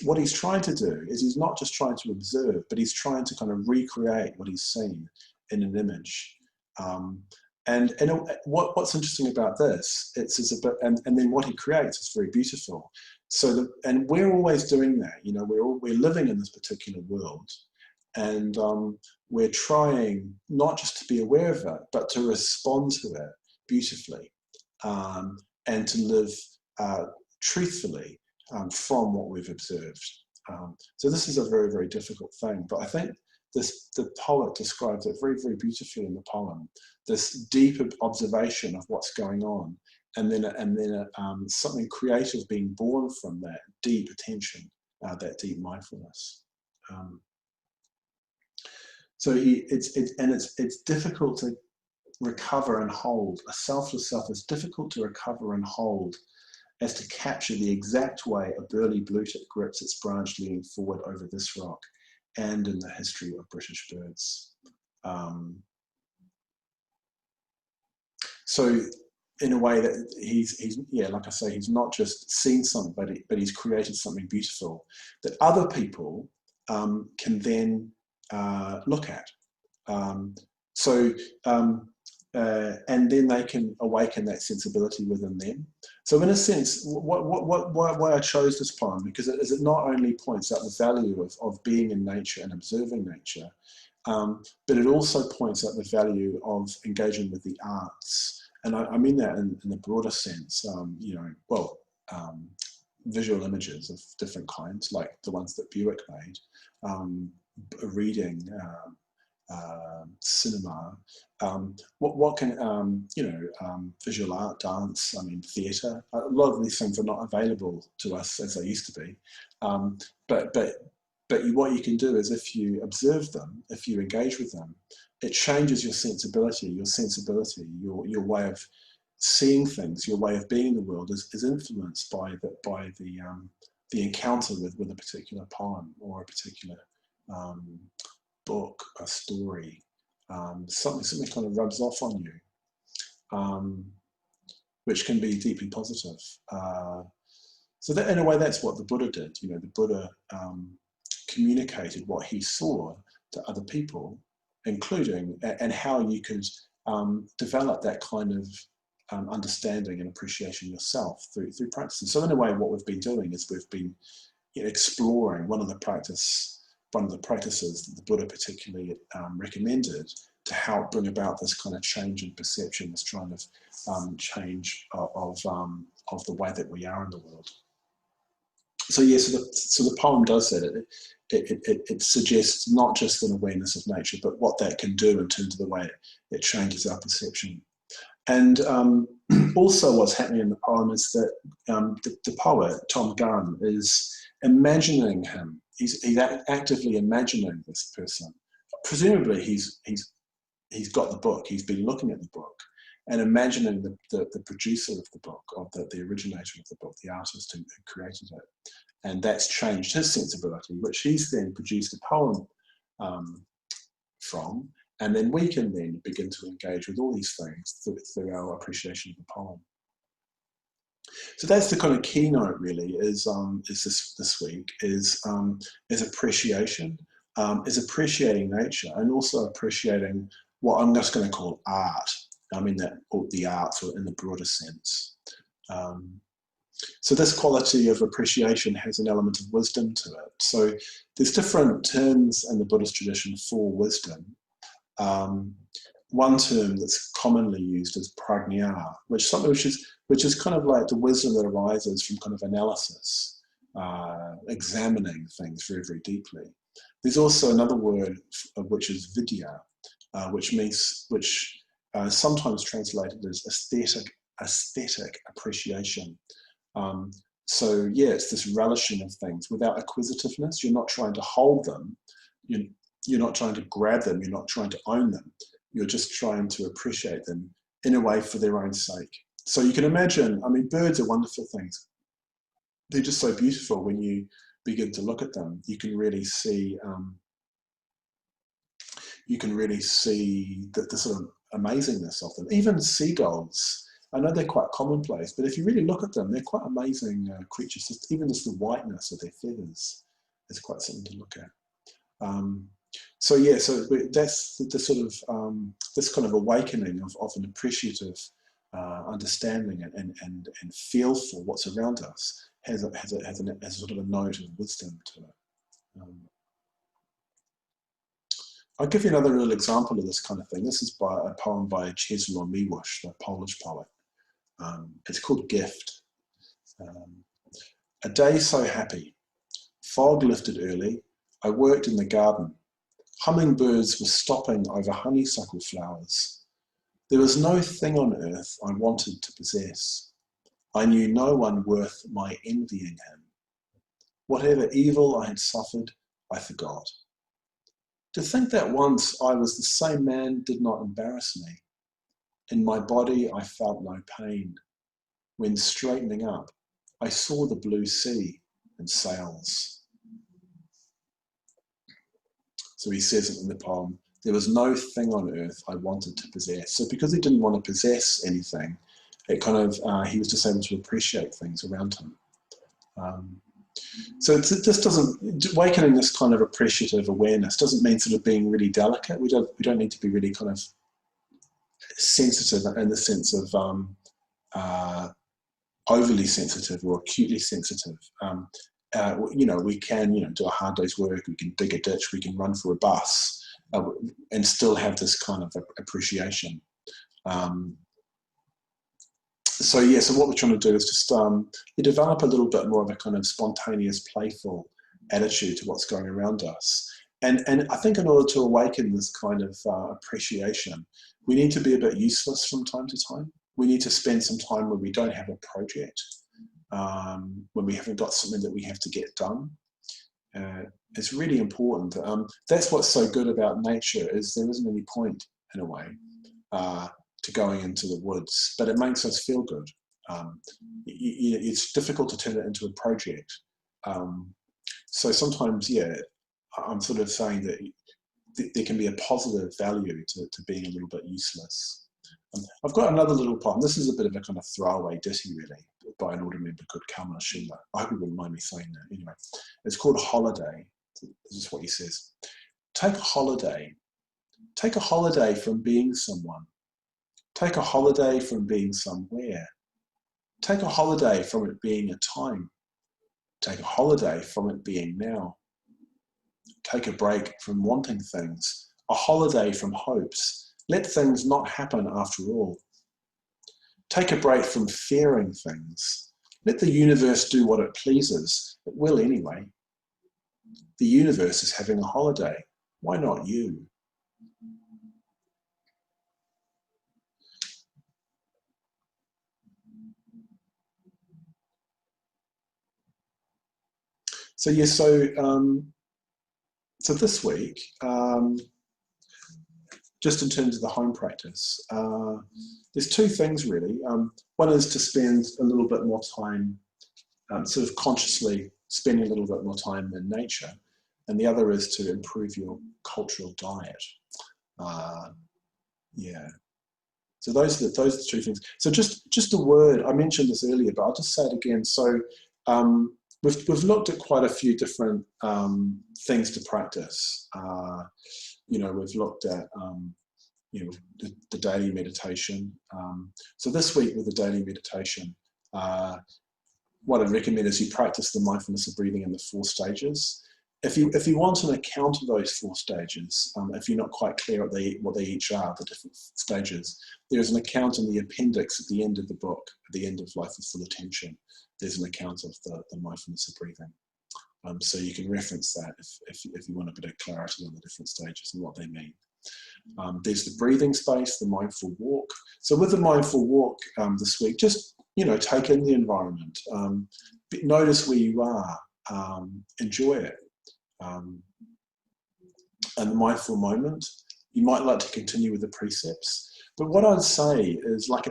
What he's trying to do is he's not just trying to observe, but he's trying to kind of recreate what he's seen in an image. What's interesting about this, it's a bit, and then what he creates is very beautiful. So and we're always doing that. You know, we're living in this particular world, and we're trying not just to be aware of it, but to respond to it beautifully, and to live truthfully from what we've observed. So this is a very, very difficult thing, but I think the poet describes it very, very beautifully in the poem. This deep observation of what's going on, and then something creative being born from that deep attention, that deep mindfulness. So it's difficult to recover and hold. A selfless self is difficult to recover and hold as to capture the exact way a burly blue-tit grips its branch leaning forward over this rock, and in the history of British birds. So in a way that he's like I say, he's not just seen something, but he's created something beautiful that other people can then look at. And then they can awaken that sensibility within them. So in a sense, why I chose this poem, because it not only points out the value of being in nature and observing nature, but it also points out the value of engaging with the arts. And I mean that in the broader sense, visual images of different kinds, like the ones that Buick made, reading, cinema, what can visual art, dance, theatre. A lot of these things are not available to us as they used to be, but what you can do is, if you observe them, if you engage with them, it changes your sensibility. Your way of seeing things, your way of being in the world is influenced by the encounter with a particular poem or a particular book, a story, something kind of rubs off on you, which can be deeply positive. So that, in a way, that's what the Buddha did. You know, the Buddha communicated what he saw to other people, including and how you could develop that kind of understanding and appreciation yourself through practices. So in a way, what we've been doing is we've been exploring one of the practices that the Buddha particularly recommended to help bring about this kind of change in perception, this kind of change of the way that we are in the world. So yeah, so the poem does that. It suggests not just an awareness of nature, but what that can do in terms of the way it changes our perception. And also what's happening in the poem is that the poet, Tom Gunn, is imagining him. He's actively imagining this person. Presumably he's got the book, he's been looking at the book and imagining the producer of the book, or the originator of the book, the artist who created it. And that's changed his sensibility, which he's then produced a poem from. And then we can then begin to engage with all these things through our appreciation of the poem. So that's the kind of keynote really is this week is appreciation, is appreciating nature and also appreciating what I'm just going to call art. I mean that, or the arts, or in the broader sense. So this quality of appreciation has an element of wisdom to it. So there's different terms in the Buddhist tradition for wisdom. One term that's commonly used is prajna, which is kind of like the wisdom that arises from kind of analysis, examining things very, very deeply. There's also another word which is vidya, which sometimes translated as aesthetic appreciation. So yeah, it's this relishing of things without acquisitiveness. You're not trying to hold them. You're not trying to grab them. You're not trying to own them. You're just trying to appreciate them in a way for their own sake. So you can imagine, I mean, birds are wonderful things. They're just so beautiful when you begin to look at them. You can really see the sort of amazingness of them. Even seagulls, I know they're quite commonplace, but if you really look at them, they're quite amazing creatures. Even just the whiteness of their feathers is quite something to look at. So yeah, so that's the sort of this kind of awakening of an appreciative understanding and feel for what's around us has a sort of a note of wisdom to it. I'll give you another little example of this kind of thing. This is by a poem by Czesław Miłosz, the Polish poet. It's called Gift. A day so happy. Fog lifted early. I worked in the garden. Hummingbirds were stopping over honeysuckle flowers. There was no thing on earth I wanted to possess. I knew no one worth my envying him. Whatever evil I had suffered, I forgot. To think that once I was the same man did not embarrass me. In my body I felt no pain. When straightening up, I saw the blue sea and sails. So he says it in the poem, there was no thing on earth I wanted to possess. So because he didn't want to possess anything, it kind of, he was just able to appreciate things around him. So this doesn't, awakening this kind of appreciative awareness doesn't mean sort of being really delicate. We don't need to be really kind of sensitive in the sense of overly sensitive or acutely sensitive. We can, do a hard day's work, we can dig a ditch, we can run for a bus, and still have this kind of appreciation. So what we're trying to do is just develop a little bit more of a kind of spontaneous, playful attitude to what's going around us. And I think in order to awaken this kind of appreciation, we need to be a bit useless from time to time. We need to spend some time where we don't have a project, when we haven't got something that we have to get done. It's really important. That's what's so good about nature, is there isn't any point, in a way, to going into the woods, but it makes us feel good. It's difficult to turn it into a project. So sometimes, I'm sort of saying that there can be a positive value to being a little bit useless. I've got another little poem. This is a bit of a kind of throwaway ditty, really, by an order member called Kamala Shila. I hope you wouldn't mind me saying that. Anyway, it's called Holiday. This is what he says. Take a holiday. Take a holiday from being someone. Take a holiday from being somewhere. Take a holiday from it being a time. Take a holiday from it being now. Take a break from wanting things. A holiday from hopes. Let things not happen after all. Take a break from fearing things. Let the universe do what it pleases. It will anyway. The universe is having a holiday. Why not you? So so this week, just in terms of the home practice, there's two things really. One is to spend a little bit more time, sort of consciously spending a little bit more time in nature, and the other is to improve your cultural diet. So those are the two things. So just a word. I mentioned this earlier, but I'll just say it again. So we've looked at quite a few different things to practice. We've looked at the daily meditation. So this week with the daily meditation, what I'd recommend is you practice the mindfulness of breathing in the 4 stages. If you want an account of those 4 stages, if you're not quite clear what they each are, the different stages, there's an account in the appendix at the end of the book, at the end of Life with Full Attention. There's an account of the mindfulness of breathing. So you can reference that if you want a bit of clarity on the different stages and what they mean. There's the breathing space, the mindful walk. So with the mindful walk this week, just take in the environment, notice where you are, enjoy it. And the mindful moment, you might like to continue with the precepts. But what I'd say is, like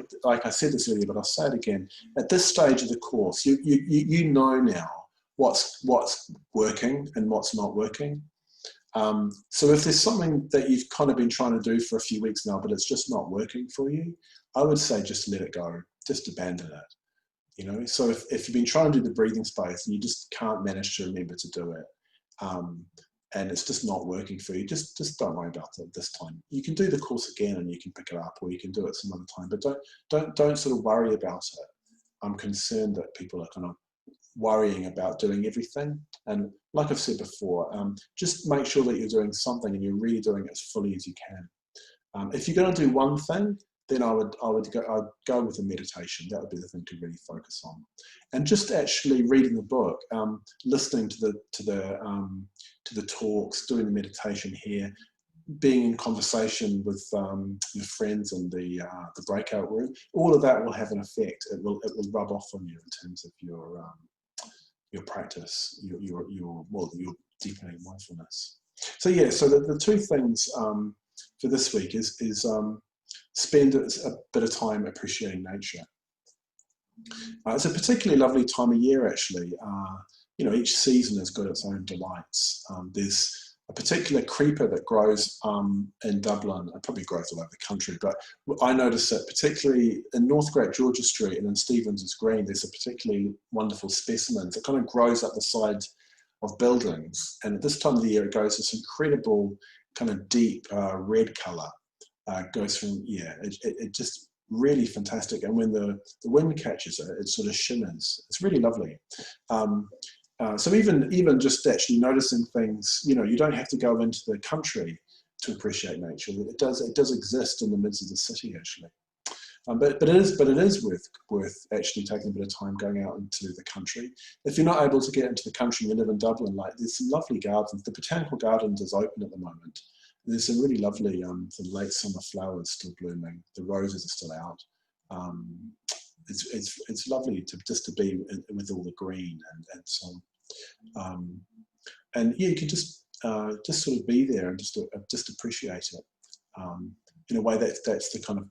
I said this earlier, but I'll say it again, at this stage of the course, you know now what's working and what's not working. So if there's something that you've kind of been trying to do for a few weeks now, but it's just not working for you, I would say just let it go, just abandon it. So if you've been trying to do the breathing space and you just can't manage to remember to do it, and it's just not working for you, just don't worry about it this time. You can do the course again and you can pick it up, or you can do it some other time, but don't sort of worry about it. I'm concerned that people are kind of worrying about doing everything. And like I've said before, just make sure that you're doing something and you're really doing it as fully as you can. If you're going to do one thing, then I'd go with the meditation. That would be the thing to really focus on. And just actually reading the book, listening to the talks, doing the meditation here, being in conversation with your friends in the breakout room, all of that will have an effect. It will rub off on you in terms of your practice, your deepening mindfulness. So yeah, so the 2 things for this week is spend a bit of time appreciating nature. It's a particularly lovely time of year, actually. Each season has got its own delights. There's a particular creeper that grows in Dublin. It probably grows all over the country, but I noticed that particularly in North Great Georgia Street and in Stevens's Green, there's a particularly wonderful specimen that kind of grows up the side of buildings. And at this time of the year, it goes this incredible kind of deep red colour. Goes from, it just really fantastic. And when the wind catches it, it sort of shimmers. It's really lovely. So even just actually noticing things, you don't have to go into the country to appreciate nature. It does exist in the midst of the city, actually. But it is worth actually taking a bit of time going out into the country. If you're not able to get into the country and you live in Dublin, there's some lovely gardens. The Botanical Gardens is open at the moment. There's some really lovely some late summer flowers still blooming. The roses are still out. It's lovely to be with all the green and so on. And yeah, you can just sort of be there and just appreciate it in a way that's the kind of,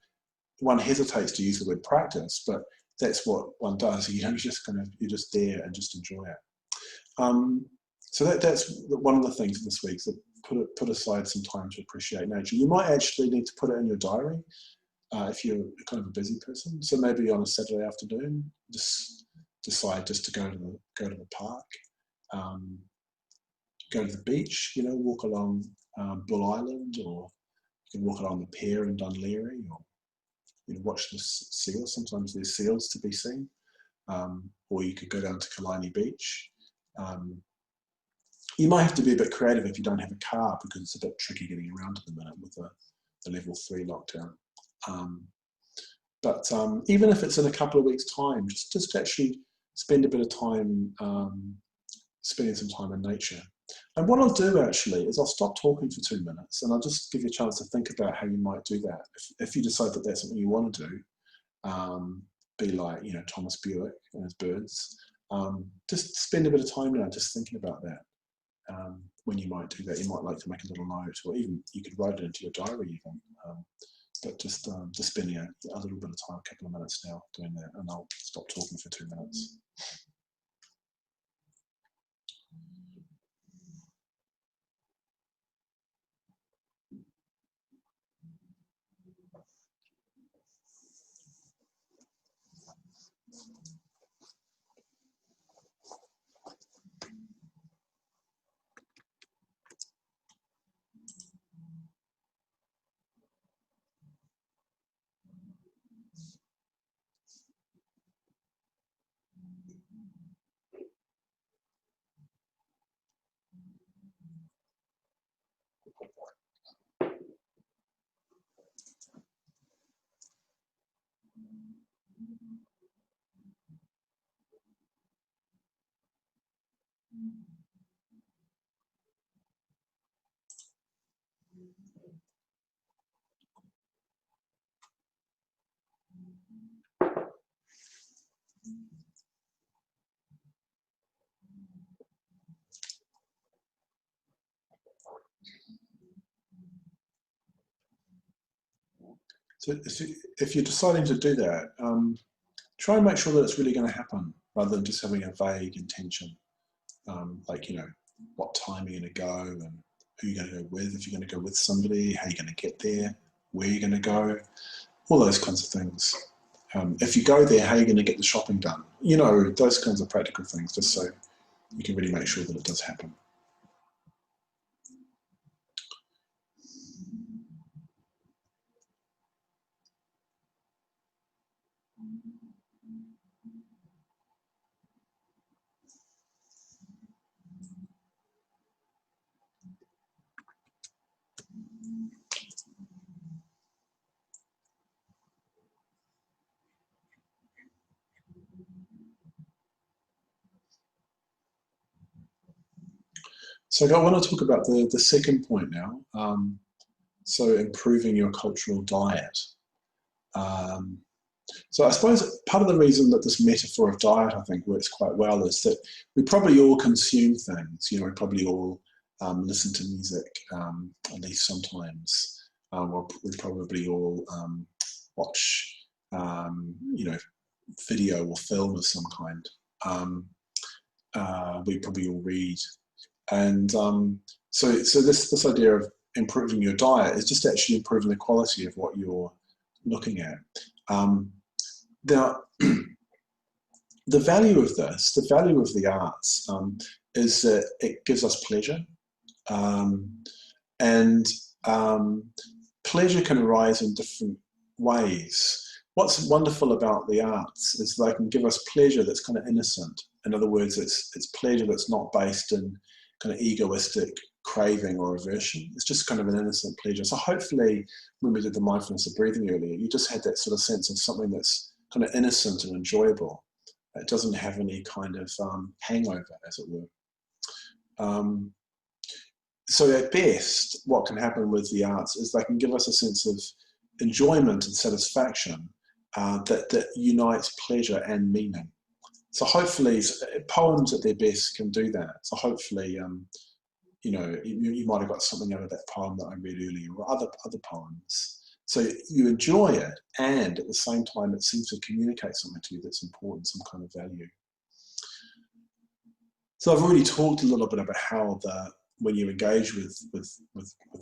one hesitates to use the word practice, but that's what one does. You're just there and just enjoy it. So that's one of the things this week. So put aside some time to appreciate nature. You might actually need to put it in your diary if you're kind of a busy person. So maybe on a Saturday afternoon, just decide just to go to the park, go to the beach. Walk along Bull Island, or you can walk along the pier in Dunleary, or watch the seals. Sometimes there's seals to be seen, or you could go down to Killiney Beach. You might have to be a bit creative if you don't have a car, because it's a bit tricky getting around at the minute with the level 3 lockdown. But even if it's in a couple of weeks' time, just actually spend a bit of time spending some time in nature. And what I'll do actually is I'll stop talking for 2 minutes and I'll just give you a chance to think about how you might do that. If you decide that that's something you want to do, be like Thomas Buick and his birds. Just spend a bit of time now just thinking about that. When you might do that, you might like to make a little note, or even you could write it into your diary even. But just spending a little bit of time, a couple of minutes now doing that, and I'll stop talking for 2 minutes. So if you're deciding to do that, try and make sure that it's really going to happen rather than just having a vague intention. Like, you know, what time you're going to go and who you're going to go with, if you're going to go with somebody, how you're going to get there, where you're going to go, all those kinds of things. If you go there, how you're going to get the shopping done. You know, those kinds of practical things, just so you can really make sure that it does happen. So I want to talk about the second point now. So improving your cultural diet. So I suppose part of the reason that this metaphor of diet, I think, works quite well is that we probably all consume things. You know, we probably all listen to music, at least sometimes. We probably all watch, you know, video or film of some kind. We probably all read. And so this idea of improving your diet is just actually improving the quality of what you're looking at. Now, the value of this, the value of the arts, is that it gives us pleasure. And pleasure can arise in different ways. What's wonderful about the arts is they can give us pleasure that's kind of innocent. In other words, it's pleasure that's not based in kind of egoistic craving or aversion. It's just kind of an innocent pleasure. So hopefully, when we did the mindfulness of breathing earlier, you just had that sort of sense of something that's kind of innocent and enjoyable. It doesn't have any kind of hangover, as it were. So at best, what can happen with the arts is they can give us a sense of enjoyment and satisfaction that unites pleasure and meaning. So hopefully, poems at their best can do that. So hopefully, you know, you might have got something out of that poem that I read earlier, or other poems. So you enjoy it, and at the same time, it seems to communicate something to you that's important, some kind of value. So I've already talked a little bit about how when you engage with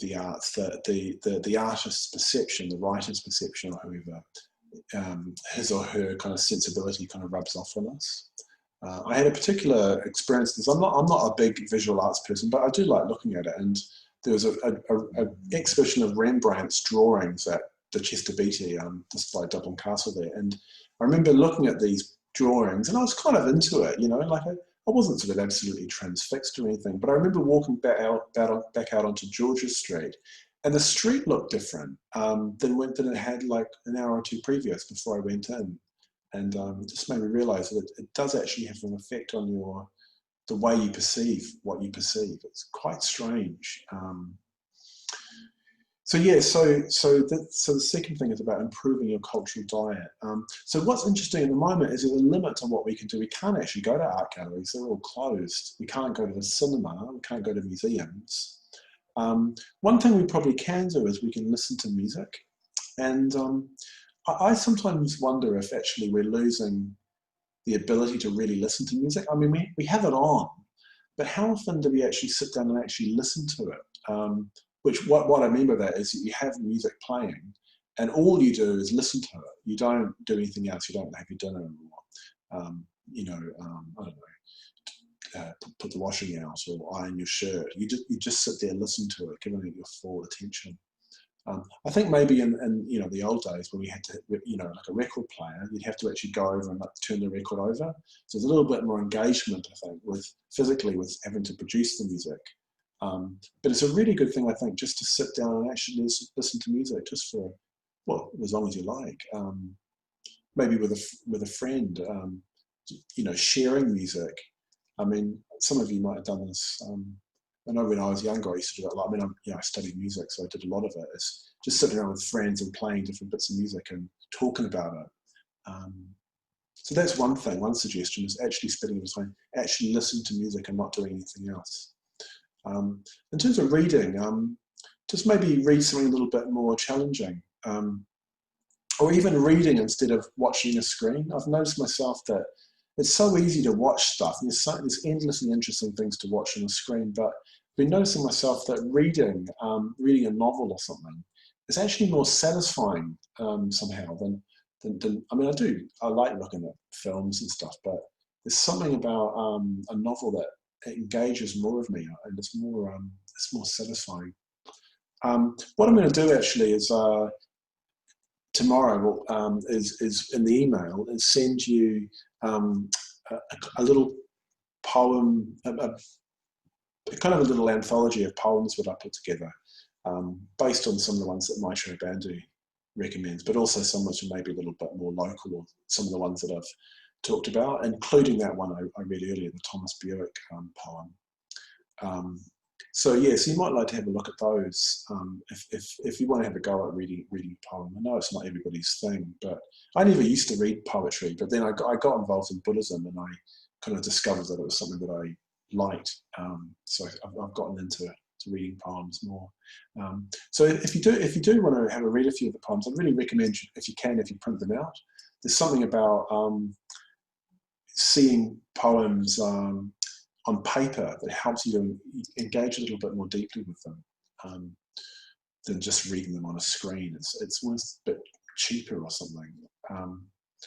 the arts, the artist's perception, the writer's perception, or whoever, his or her kind of sensibility kind of rubs off on us. I had a particular experience. I'm not a big visual arts person, but I do like looking at it. And there was an exhibition of Rembrandt's drawings at the Chester Beatty, just by Dublin Castle there. And I remember looking at these drawings, and I was kind of into it, you know, like I wasn't sort of absolutely transfixed or anything. But I remember walking back out onto George's Street, and the street looked different than it had like an hour or two previous before I went in. And just made me realise that it does actually have an effect on the way you perceive what you perceive. It's quite strange. So yeah, so the second thing is about improving your cultural diet. So what's interesting at the moment is there's a limit to what we can do. We can't actually go to art galleries; they're all closed. We can't go to the cinema. We can't go to museums. One thing we probably can do is we can listen to music, and I sometimes wonder if actually we're losing the ability to really listen to music. I mean, we have it on, but how often do we actually sit down and actually listen to it? What I mean by that is that you have music playing, and all you do is listen to it. You don't do anything else. You don't have your dinner, or you know, I don't know, put the washing out or iron your shirt. You just sit there and listen to it, giving it your full attention. I think maybe in the old days when we had to, like a record player, you'd have to actually go over and like turn the record over. So there's a little bit more engagement, I think, physically with having to produce the music. But it's a really good thing, I think, just to sit down and actually listen to music just for, well, as long as you like. Maybe with a friend, sharing music. I mean, some of you might have done this. I know when I was younger, I used to do that a lot. I mean, I studied music, so I did a lot of it. It's just sitting around with friends and playing different bits of music and talking about it. So that's one thing. One suggestion is actually spending the time, actually listening to music and not doing anything else. In terms of reading, just maybe read something a little bit more challenging, or even reading instead of watching a screen. I've noticed myself that it's so easy to watch stuff, and there's endlessly interesting things to watch on the screen, but I've been noticing myself that reading a novel or something is actually more satisfying somehow than I mean, I like looking at films and stuff, but there's something about a novel that engages more of me, and it's more satisfying. What I'm going to do actually is tomorrow is in the email is send you a little poem, a kind of a little anthology of poems that I put together, based on some of the ones that Maitreya Bandhu recommends, but also some which are maybe a little bit more local, or some of the ones that I've talked about, including that one I read earlier, the Thomas Bjork poem. So yes, you might like to have a look at those if you want to have a go at reading a poem. I know it's not everybody's thing, but I never used to read poetry, but then I got involved in Buddhism, and I kind of discovered that it was something that I liked. So I've gotten into reading poems more. So if you do want to have a read a few of the poems, I'd really recommend, if you print them out. There's something about seeing poems on paper that helps you to engage a little bit more deeply with them than just reading them on a screen. It's almost a bit cheaper or something.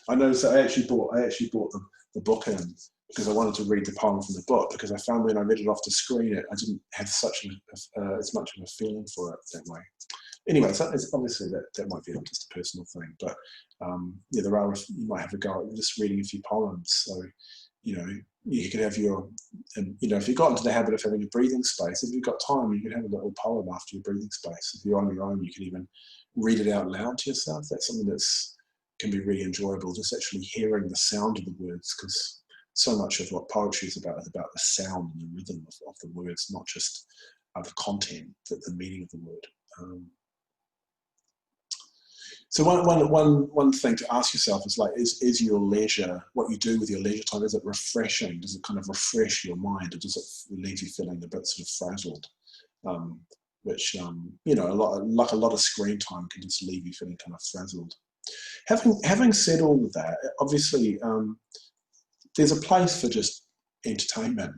I noticed that I actually bought the book in because I wanted to read the poem from the book, because I found when I read it off the screen, I didn't have as much of a feeling for it that way. Anyway, so it's obviously that might be just a personal thing, but yeah, you might have a go at just reading a few poems. So you could have if you got into the habit of having a breathing space, if you've got time, you could have a little poem after your breathing space. If you're on your own, you can even read it out loud to yourself. That's something can be really enjoyable, just actually hearing the sound of the words, because so much of what poetry is about the sound and the rhythm of the words, not just the content, the meaning of the word. So one thing to ask yourself is is your leisure, what you do with your leisure time, is it refreshing? Does it kind of refresh your mind, or does it leave you feeling a bit sort of frazzled? Which a lot of screen time can just leave you feeling kind of frazzled. Having said all of that, obviously there's a place for just entertainment.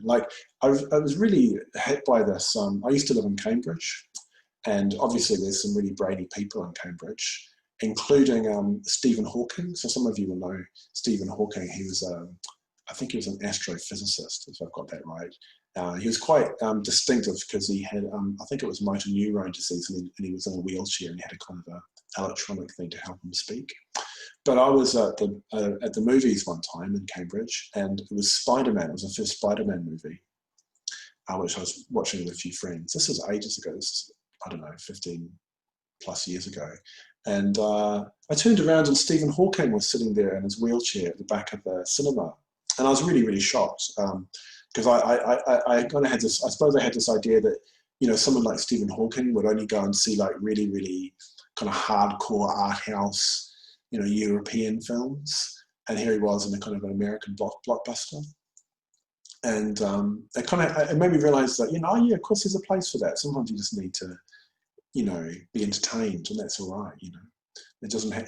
I was really hit by this. I used to live in Cambridge, and obviously there's some really brainy people in Cambridge, including Stephen Hawking. So some of you will know Stephen Hawking. He was, I think he was an astrophysicist, if I've got that right. He was quite distinctive because he had, I think it was motor neurone disease, and he was in a wheelchair, and he had a kind of a electronic thing to help him speak. But I was at the movies one time in Cambridge, and it was Spider-Man. It was the first Spider-Man movie, which I was watching with a few friends. This was ages ago. This is, I don't know, 15 plus years ago. And I turned around, and Stephen Hawking was sitting there in his wheelchair at the back of the cinema. And I was really, really shocked, because I kind of had this, I suppose I had this idea that, someone like Stephen Hawking would only go and see really, really kind of hardcore art house, European films. And here he was in a kind of an American blockbuster. And it made me realize that, of course there's a place for that. Sometimes you just need to, be entertained, and that's all right.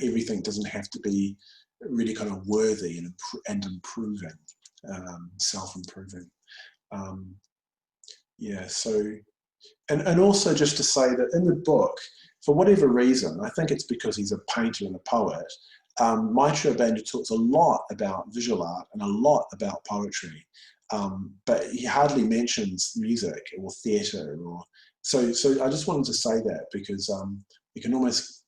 Everything doesn't have to be really kind of worthy and improving, self-improving. Yeah. So, and also just to say that in the book, for whatever reason, I think it's because he's a painter and a poet, Maitreya Bandhu talks a lot about visual art and a lot about poetry, but he hardly mentions music or theatre. So I just wanted to say that, because you can almost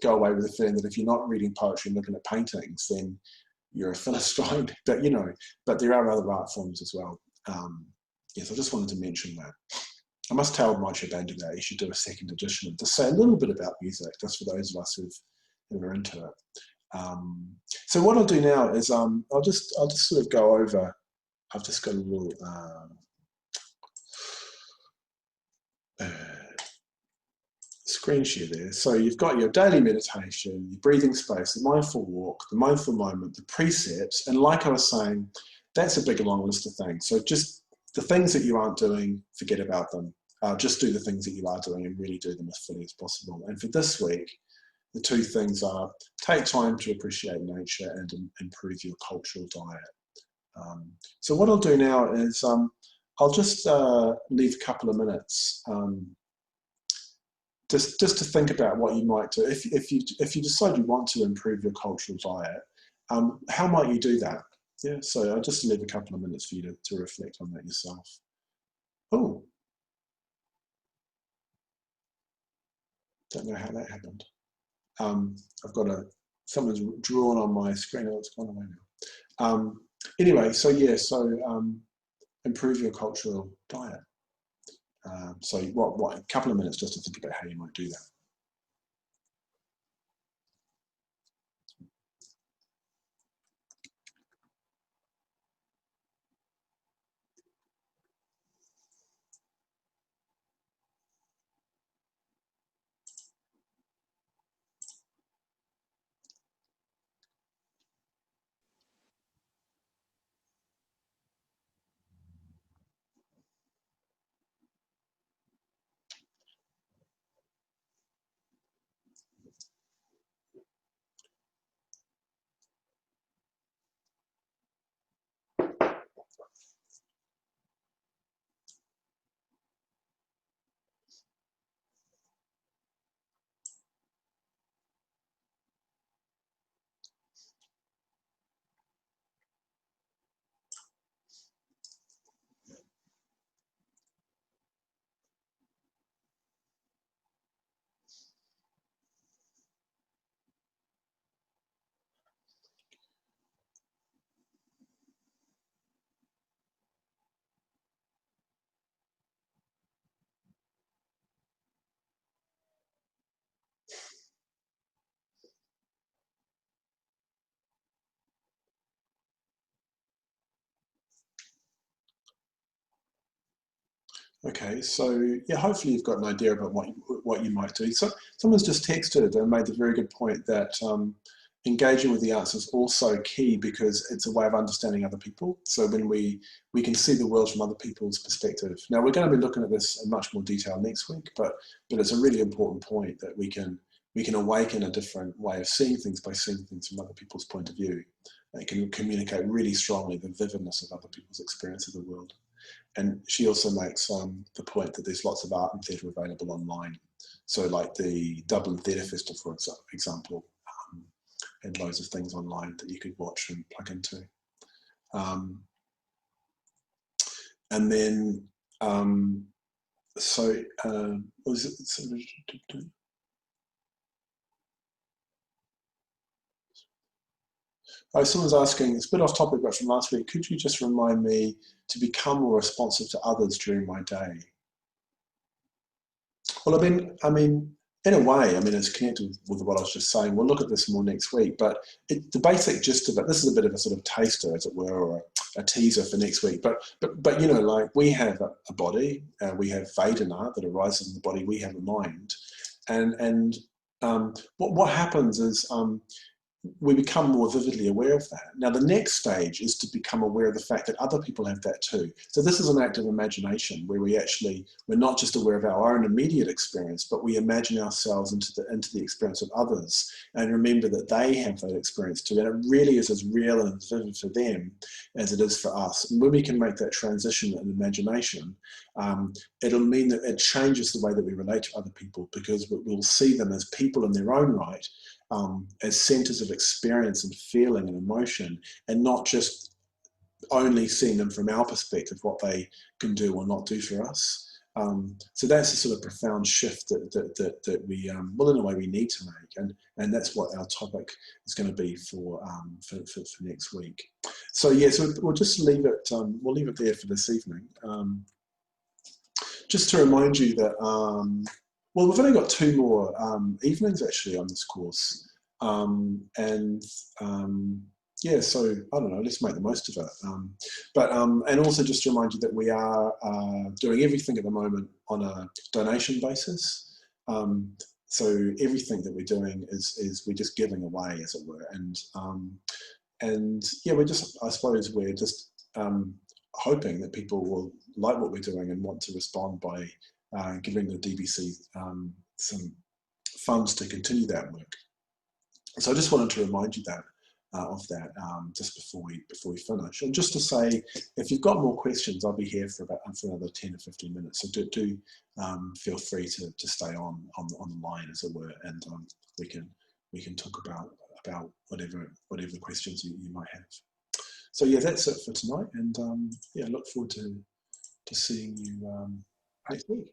go away with the feeling that if you're not reading poetry and looking at paintings, then you're a Philistine. But but there are other art forms as well. Yes, I just wanted to mention that. I must tell Moshe Banda that he should do a second edition to say a little bit about music, just for those of us who are into it. So what I'll do now is I'll just sort of go over. I've just got a little screen share there. So you've got your daily meditation, your breathing space, the mindful walk, the mindful moment, the precepts, and like I was saying, that's a big long list of things. So just the things that you aren't doing, forget about them. Just do the things that you are doing and really do them as fully as possible. And for this week, the two things are take time to appreciate nature and improve your cultural diet. So what I'll do now is I'll just leave a couple of minutes just to think about what you might do. If you decide you want to improve your cultural diet, how might you do that? Yeah, so I'll just leave a couple of minutes for you to reflect on that yourself. Oh, don't know how that happened. I've got someone's drawn on my screen. Oh, it's gone away now. Anyway, so yeah, improve your cultural diet. So what a couple of minutes just to think about how you might do that. Okay, so yeah, hopefully you've got an idea about what you might do. So someone's just texted and made the very good point that engaging with the arts is also key because it's a way of understanding other people. So when we can see the world from other people's perspective. Now we're going to be looking at this in much more detail next week, but it's a really important point that we can awaken a different way of seeing things by seeing things from other people's point of view. It can communicate really strongly the vividness of other people's experience of the world. And she also makes the point that there's lots of art and theatre available online. So like the Dublin Theatre Festival, for example, had loads of things online that you could watch and plug into. And then, was it, oh, someone's asking, it's a bit off topic, but from last week, could you just remind me to become more responsive to others during my day? Well, I mean, in a way, it's connected with what I was just saying. We'll look at this more next week, but the basic gist of it, this is a bit of a sort of taster, as it were, or a teaser for next week. But like we have a body, we have Vedana that arises in the body, we have a mind, and what happens is we become more vividly aware of that. Now, the next stage is to become aware of the fact that other people have that too. So this is an act of imagination where we're not just aware of our own immediate experience, but we imagine ourselves into the experience of others and remember that they have that experience too. And it really is as real and as vivid for them as it is for us. And when we can make that transition in imagination, it'll mean that it changes the way that we relate to other people because we'll see them as people in their own right, as centers of experience and feeling and emotion, and not just only seeing them from our perspective, what they can do or not do for us. So that's a sort of profound shift that we, well, in a way, we need to make, and that's what our topic is going to be for next week. So yeah, so we'll just leave it. We'll leave it there for this evening. Just to remind you that, well, we've only got 2 more evenings actually on this course, yeah, so I don't know, let's make the most of it. And also just to remind you that we are doing everything at the moment on a donation basis. So everything that we're doing is we're just giving away, as it were. And yeah, I suppose we're just hoping that people will like what we're doing and want to respond by giving the DBC some funds to continue that work. So I just wanted to remind you that of that just before we finish, and just to say, if you've got more questions, I'll be here for another 10 or 15 minutes. So do feel free to stay on the line, as it were, and we can talk about whatever questions you might have. So yeah, that's it for tonight, and yeah, look forward to seeing you next week.